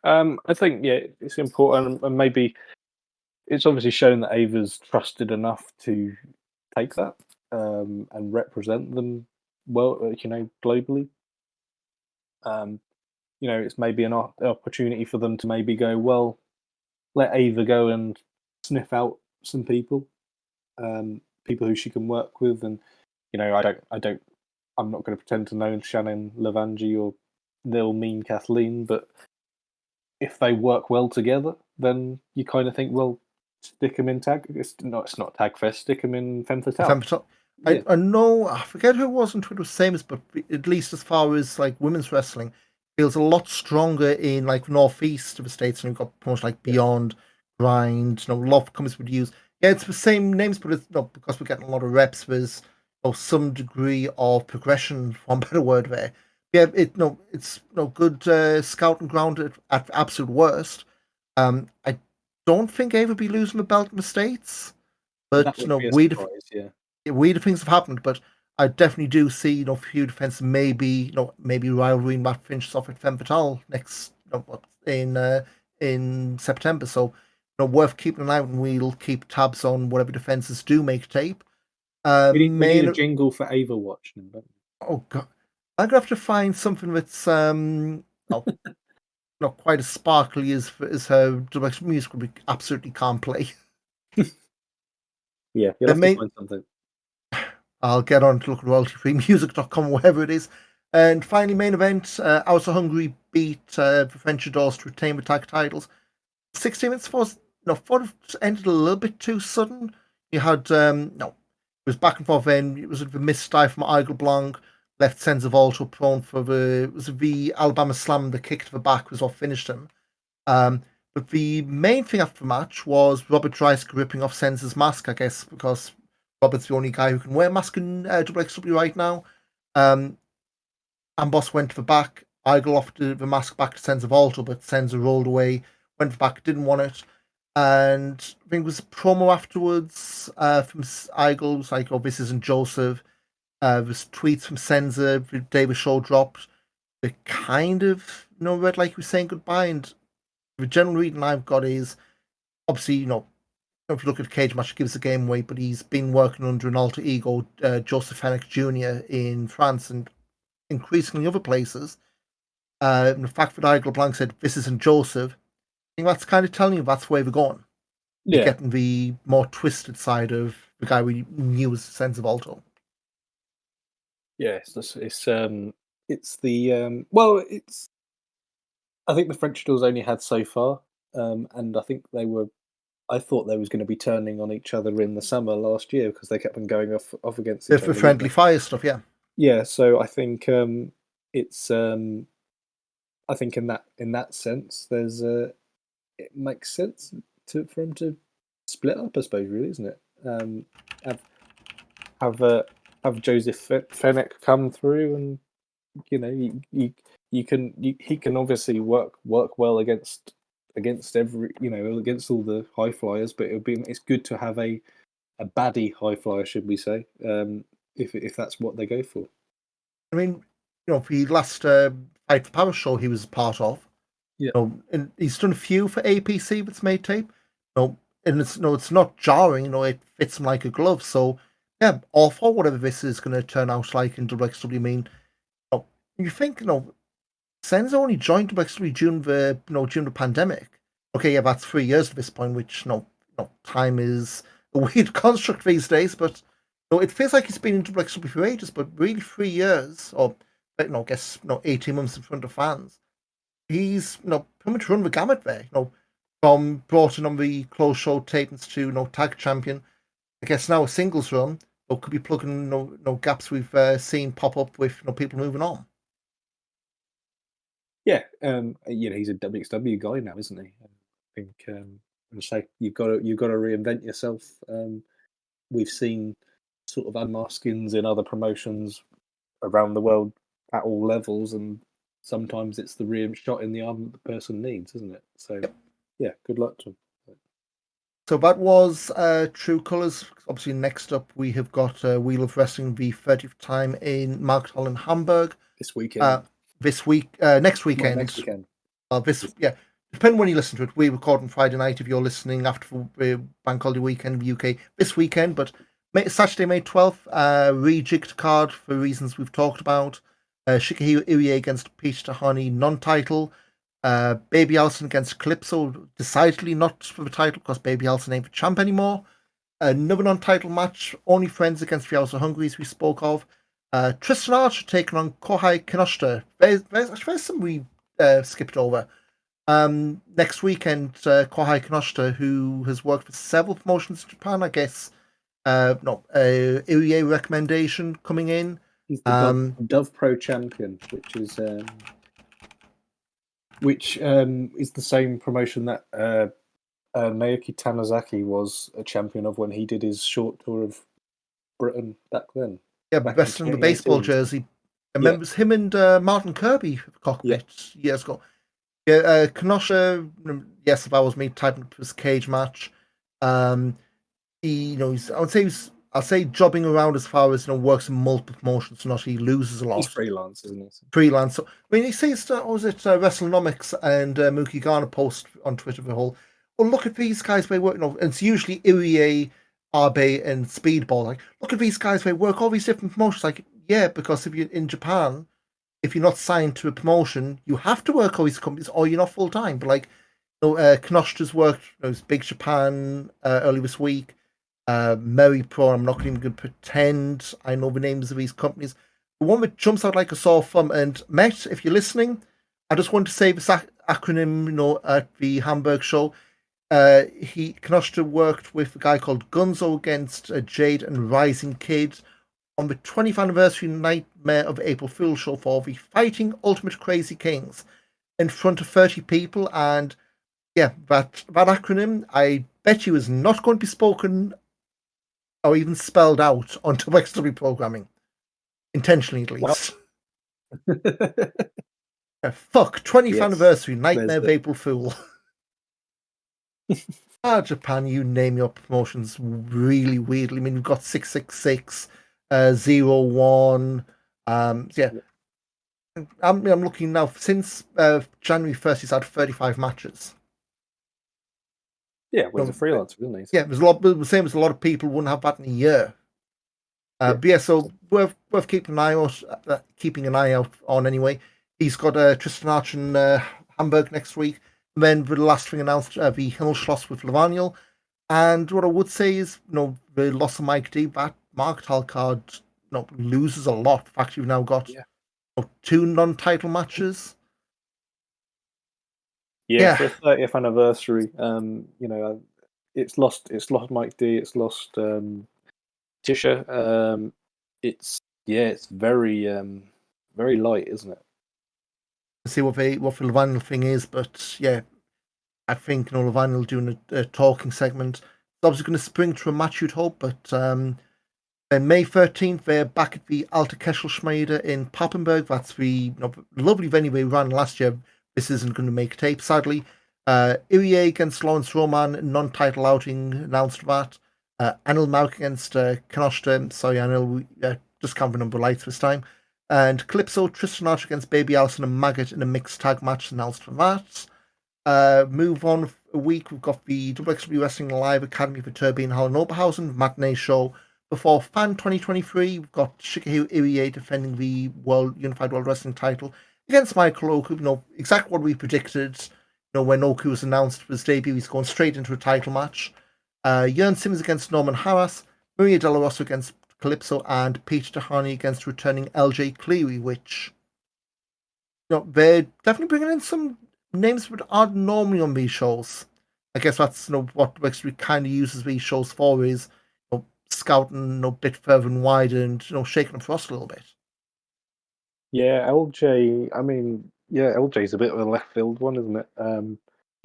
I think it's important, and maybe it's obviously shown that Ava's trusted enough to take that and represent them well, globally. It's maybe an opportunity for them to maybe go, well, let Ava go and sniff out some people, people who she can work with, and I'm not going to pretend to know Shannon Lavangi or Lil Mean Kathleen, but if they work well together, then you kind of think, well, stick them in tag. It's not Tag Fest. Stick them in Femme Fatale. I know, I forget who it was on Twitter was same as, but at least as far as like women's wrestling, feels a lot stronger in like northeast of the states, and you've got promotions like Beyond, Grind, Love comes with use. Yeah, it's the same names, but it's not because we're getting a lot of reps. There's some degree of progression, for one better word there. Yeah, it's good scouting ground at absolute worst. I don't think Ava be losing the belt in the states, but that would be a surprise, weirder things have happened. But I definitely do see feud defense maybe rivalry Matt Finch off at Femme Fatale next in September. So worth keeping an eye on. We'll keep tabs on whatever defenses do make tape. we need a jingle for Ava Watch. Oh god, I'm gonna have to find something that's not quite as sparkly as her direct music we absolutely can't play. Yeah, you'll have to find something. I'll get on to look at royaltyfreemusic.com, wherever it is. And finally, main event, House of Hungary beat the French Adors to retain the tag titles. 16 minutes was, thought it ended a little bit too sudden. You had, it was back and forth then. It was a misdive from Igel Blanc, left Senza Volto prone for the Alabama Slam, the kick to the back was what finished him. But the main thing after the match was Robert Dreisker ripping off Senza's mask, I guess, because Robert's the only guy who can wear a mask in WXW right now. Amboss went to the back. Igel offered the mask back to Senza Volto, but Senza rolled away, went back, didn't want it. And I think it was a promo afterwards from Igel. It was like, oh, this isn't Joseph. There's tweets from Senza. The day the show dropped. They kind of, read like he was saying goodbye. And the general reading I've got is, obviously, if you look at the cage match, it gives the game away, but he's been working under an alter ego, Joseph Hennick Jr. in France and increasingly other places. The fact that Igel Blanc said, this isn't Joseph, I think that's kind of telling you that's where we're going. Yeah. You're getting the more twisted side of the guy we knew as Senza Volto. Yeah, I think the French Adors only had so far, and I think I thought they was going to be turning on each other in the summer last year because they kept on going off against each other. For friendly fire stuff, yeah. Yeah, so I think it's I think in that sense, it makes sense for him to split up, I suppose, really, isn't it? Have Joseph Fenech come through, and he can obviously work well against against all the high flyers, but it's good to have a baddie high flyer, should we say, if that's what they go for. I mean, the last Fight for Power show he was part of, and he's done a few for APC that's made tape, and it's not jarring, it fits him like a glove. So yeah, all for whatever this is going to turn out like in WXW. I mean, you think Senza only joined WXW during the pandemic. Okay, yeah, that's 3 years at this point, which time is a weird construct these days, but it feels like he's been in WXW for ages, but really 3 years, or I guess 18 months in front of fans. He's pretty much run the gamut there. From brought in on the closed show tapings to tag champion. I guess now a singles run, or could be plugging gaps we've seen pop up with people moving on. Yeah, he's a WXW guy now, isn't he? I think you've got to reinvent yourself. We've seen sort of unmaskings in other promotions around the world at all levels, and sometimes it's the shot in the arm that the person needs, isn't it? So, yeah, good luck to him. So that was True Colours. Obviously, next up we have got Wheel of Wrestling, the 30th time in Markthal in Hamburg. This weekend. Next weekend. Next weekend. Depending when you listen to it, we record on Friday night if you're listening after Bank Holiday weekend in the UK this weekend. But Saturday, May 12th, rejigged card for reasons we've talked about. Shikahiro Irie against Peach Tahani, non-title. Baby Allison against Calypso, decidedly not for the title because Baby Allison ain't the champ anymore. Another non-title match, Only Friends against the House of Hungary, as we spoke of. Tristan Archer taking on Kohai Kinoshita. There's some we skipped over. Next weekend, Kohai Kinoshita, who has worked for several promotions in Japan, I guess. Irie recommendation coming in. He's the Dove Pro champion, which is the same promotion that Naoki Tanizaki was a champion of when he did his short tour of Britain back then. Yeah, wrestling the baseball jersey. I remember him and Martin Kirby cockpit years ago. Yeah, Kenosha, yes, if I was me typing up his cage match, I'll say jobbing around as far as works in multiple promotions, not he loses a lot. He's freelance, isn't he? Freelance. So, I mean, he says, WrestleNomics and Mookie Garner post on Twitter the whole, look at these guys they work. And it's usually Irie, Abe, and Speedball. Like, look at these guys they work all these different promotions. Like, yeah, because if you're in Japan, if you're not signed to a promotion, you have to work all these companies, or you're not full time. But like, Kinoshita's worked. It was Big Japan early this week. Merry Pro. I'm not even going to pretend I know the names of these companies. The one that jumps out like a sore thumb, and Met, if you're listening, I just want to say this acronym, at the Hamburg show. Kinoshita worked with a guy called Gunzo against Jade and Rising Kid on the 20th anniversary Nightmare of April Fool's show for the Fighting Ultimate Crazy Kings in front of 30 people. And yeah, that acronym, I bet you, is not going to be spoken or even spelled out on WXW programming. Intentionally, at least. Fuck, 20th Yes, anniversary there's Nightmare of the April Fool. Japan, you name your promotions really weirdly. I mean, you've got 666, 01. Yeah, I'm looking now. Since January 1st, he's had 35 matches. yeah. Well, he's a No, freelancer, isn't he? yeah, there's a lot. The same as a lot of people wouldn't have that in a year. Yeah. But yeah, so worth keeping an eye out on anyway. He's got Tristan Arch in Hamburg next week. And then the last thing announced, the Himmelschloss with Lavaniel. And what I would say is, the loss of Mike D, that Marktal card, loses a lot. In fact, you've now got Yeah. 2 non-title matches. Yeah, for a 30th anniversary, it's lost Mike D, it's lost Tisha. It's very light, isn't it? See what the Lavaniel thing is, but yeah, I think Lavaniel doing a talking segment. It's obviously going to spring to a match, you'd hope, but then May 13th, they're back at the Alte Kesselschmiede in Papenburg. That's the lovely venue we ran last year. This isn't going to make tape, sadly. Irie against Lawrence Roman, non-title outing, announced that. Anil Mauk against Kanoshta. Sorry, Anil, just count the number of lights this time. And Calypso, Tristan Archer against Baby Allison and Maggot in a mixed tag match, announced for that. Move on a week, we've got the WXW Wrestling Live Academy for Turbine Hall in Oberhausen, matinee show. Before Fan 2023, we've got Shigehiro Irie defending the Unified World Wrestling title against Michael Oku. Exactly what we predicted. When Oku was announced for his debut, he's going straight into a title match. Jörn Simmons against Norman Harras, Maria Della Rosa against Calypso, and Peter Tahani against returning LJ Cleary, which they're definitely bringing in some names that aren't normally on these shows. I guess that's what WXW kind of uses these shows for, is scouting a bit further and wider and shaking the frost a little bit. Yeah, LJ. I mean, yeah, LJ's a bit of a left field one, isn't it?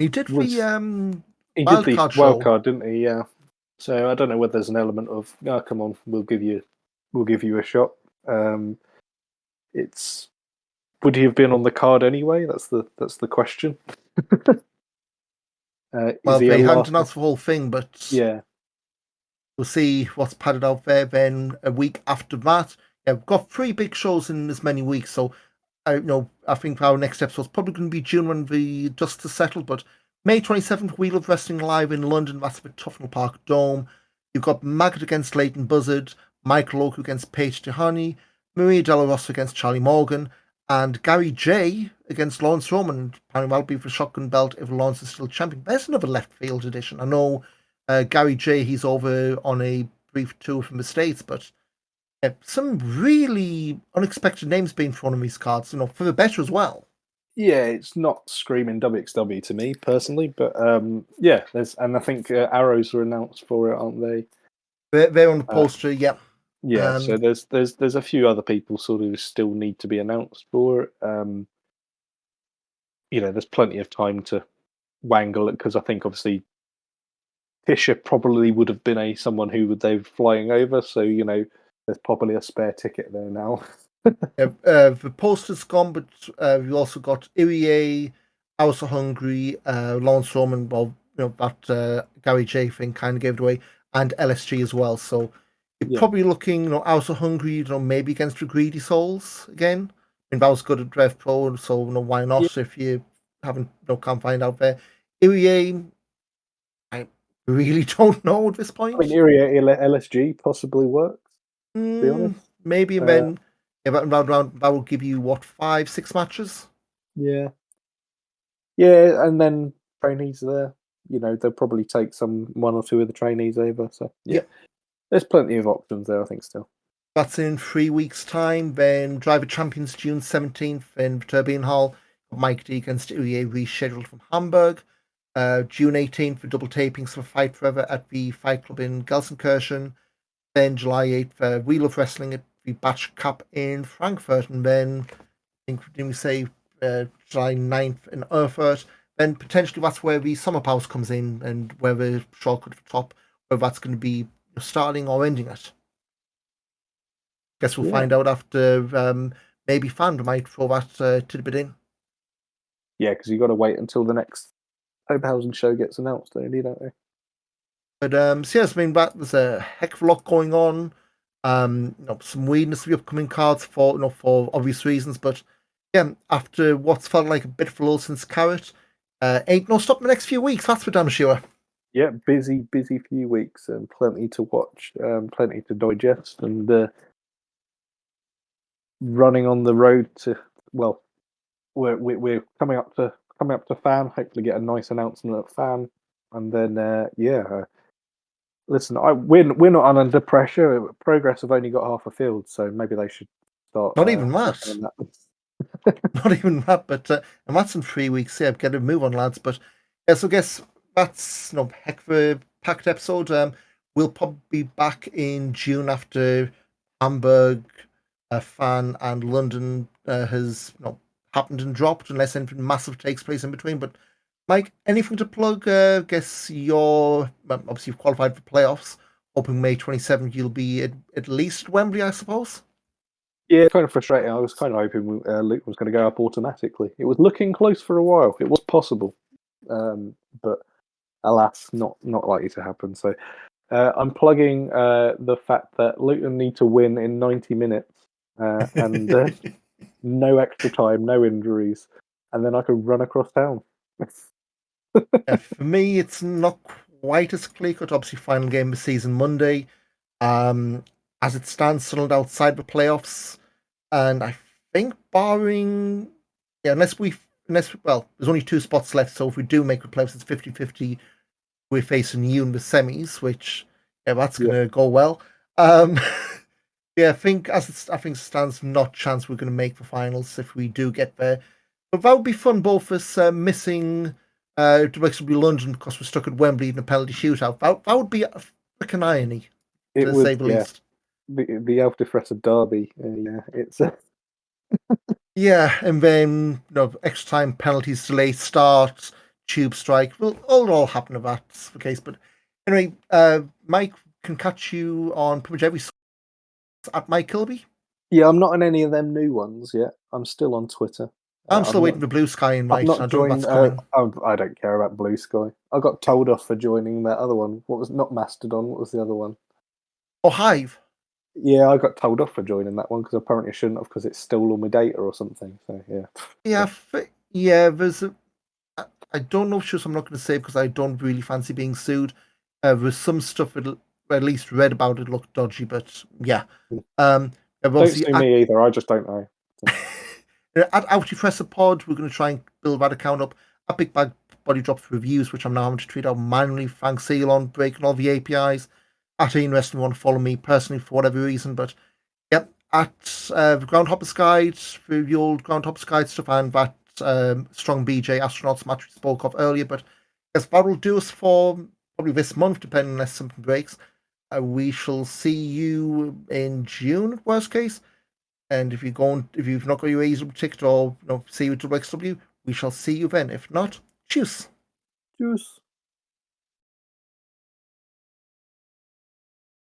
He did Was the he did the wildcard show. wildcard, didn't he? Yeah. So I don't know whether there's an element of, oh, come on, we'll give you a shot. It's would he have been on the card anyway? That's the question. Well, Is he a they haven't last? announced the whole thing, but Yeah, we'll see what's padded out there. Then a week after that, we've got 3 big shows in as many weeks. So I think our next episode's probably going to be June when the dust has settled. But May 27th, We Love Wrestling Live in London. That's the Tufnell Park Dome. You've got Maggot against Leighton Buzzard, Michael Oku against Paige Tahani, Maria Della Rosa against Charlie Morgan, and Gary J against Lawrence Roman. Apparently, that'll be for shotgun belt if Lawrence is still champion. There's another left field edition. I know Gary J, he's over on a brief tour from the States, but some really unexpected names being thrown on these cards, for the better as well. yeah, it's not screaming WXW to me personally, but yeah, I think arrows are announced for it, aren't they? They're on the poster, yeah. Yeah, so there's a few other people sort of still need to be announced for it. There's plenty of time to wangle it, because I think obviously Tisha probably would have been someone who they're flying over, so there's probably a spare ticket there now. The poster's gone, but we also got Irie, House of Hungry, Lawrence Roman, well, that Gary J thing kind of gave it away, and LSG as well. So you're probably looking, House of Hungry, maybe against the Greedy Souls again. I mean, that was good at Rev Pro, so why not if you can't find out there. Irie, I really don't know at this point. I mean, Irie LSG possibly works, to be honest. Maybe, and then round that will give you 5-6 matches. Yeah, and then trainees there. they'll probably take one or two of the trainees over. So Yeah. there's plenty of options there, I think, still. That's in 3 weeks' time. Then Driver Champions June 17th in Turbine Hall. Mike D against Uye rescheduled from Hamburg. June 18th for double tapings for Fight Forever at the Fight Club in Gelsenkirchen. Then July 8th for Wheel of Wrestling at the Batch Cup in Frankfurt. And then, I think, didn't we say July 9th in Erfurt? Then potentially that's where the Summer Pause comes in and where the shortcut for top, whether that's going to be starting or ending it. Guess we'll find out after maybe Fandom might throw that tidbit in. Yeah, because you've got to wait until the next Oberhausen show gets announced, don't they? But so yes, I mean, there's a heck of a lot going on. Some weirdness of the upcoming cards for obvious reasons. But yeah, after what's felt like a bit of a lull since Carrot, ain't no stopping the next few weeks. That's for damn sure. Yeah, busy few weeks and plenty to watch, plenty to digest, and running on the road to we're coming up to Fan. Hopefully, get a nice announcement at Fan, and then listen, we're not under pressure. Progress have only got half a field, so maybe they should start. Not even that. that. Not even that. But and that's in 3 weeks. Yeah, get a move on, lads. But yeah, so I guess that's heck of a packed episode. We'll probably be back in June after Hamburg, Fan, and London has happened and dropped, unless anything massive takes place in between. But Mike, anything to plug? Guess you're obviously you've qualified for playoffs. Hoping May 27th you'll be at least Wembley, I suppose. Yeah, kind of frustrating. I was kind of hoping Luke was going to go up automatically. It was looking close for a while. It was possible, but alas, not likely to happen. So I'm plugging the fact that Luton need to win in 90 minutes and no extra time, no injuries, and then I could run across town. For me, it's not quite as clear cut. Obviously, final game of the season Monday. As it stands, settled outside the playoffs, and I think barring, unless there's only 2 spots left. So if we do make the playoffs, it's 50-50. We're facing you in the semis, which that's going to go well. I think as it stands, not chance we're going to make the finals if we do get there. But that would be fun, both of us missing to London because we're stuck at Wembley in a penalty shootout. That would be a freaking irony, to say the least. The Auf Die Fresse derby. It's and then extra time, penalties, delay, start, tube strike. Will all happen if that's the case. But anyway, Mike can catch you on pretty much every at Mike Kilby. Yeah, I'm not on any of them new ones yet. I'm still on Twitter. I'm still waiting for Blue Sky invite. I don't know if that's coming. I don't care about Blue Sky. I got told off for joining that other one. What was not Mastodon? What was the other one? Oh, Hive. Yeah, I got told off for joining that one because apparently I shouldn't have because it stole all my data or something. So There's I don't know if I'm not going to say because I don't really fancy being sued. There's some stuff that at least read about it looked dodgy, but yeah. Don't sue me either. I just don't know. At Auf Die Fresse Pod, we're going to try and build that account up. At Big Bag Body Drops Reviews, which I'm now having to tweet out manually. Thanks, Elon, breaking all the APIs. At Ian Wrestling, want to follow me personally for whatever reason, but yep. At the Groundhoppers Guide, for the old Groundhoppers Guide stuff, and that Strong BJ Astronauts match we spoke of earlier. But yes, that will do us for probably this month, depending unless something breaks. We shall see you in June, worst case. And if you've not got your reasonable ticket or see you at WXW, we shall see you then. If not, cheers. Cheers.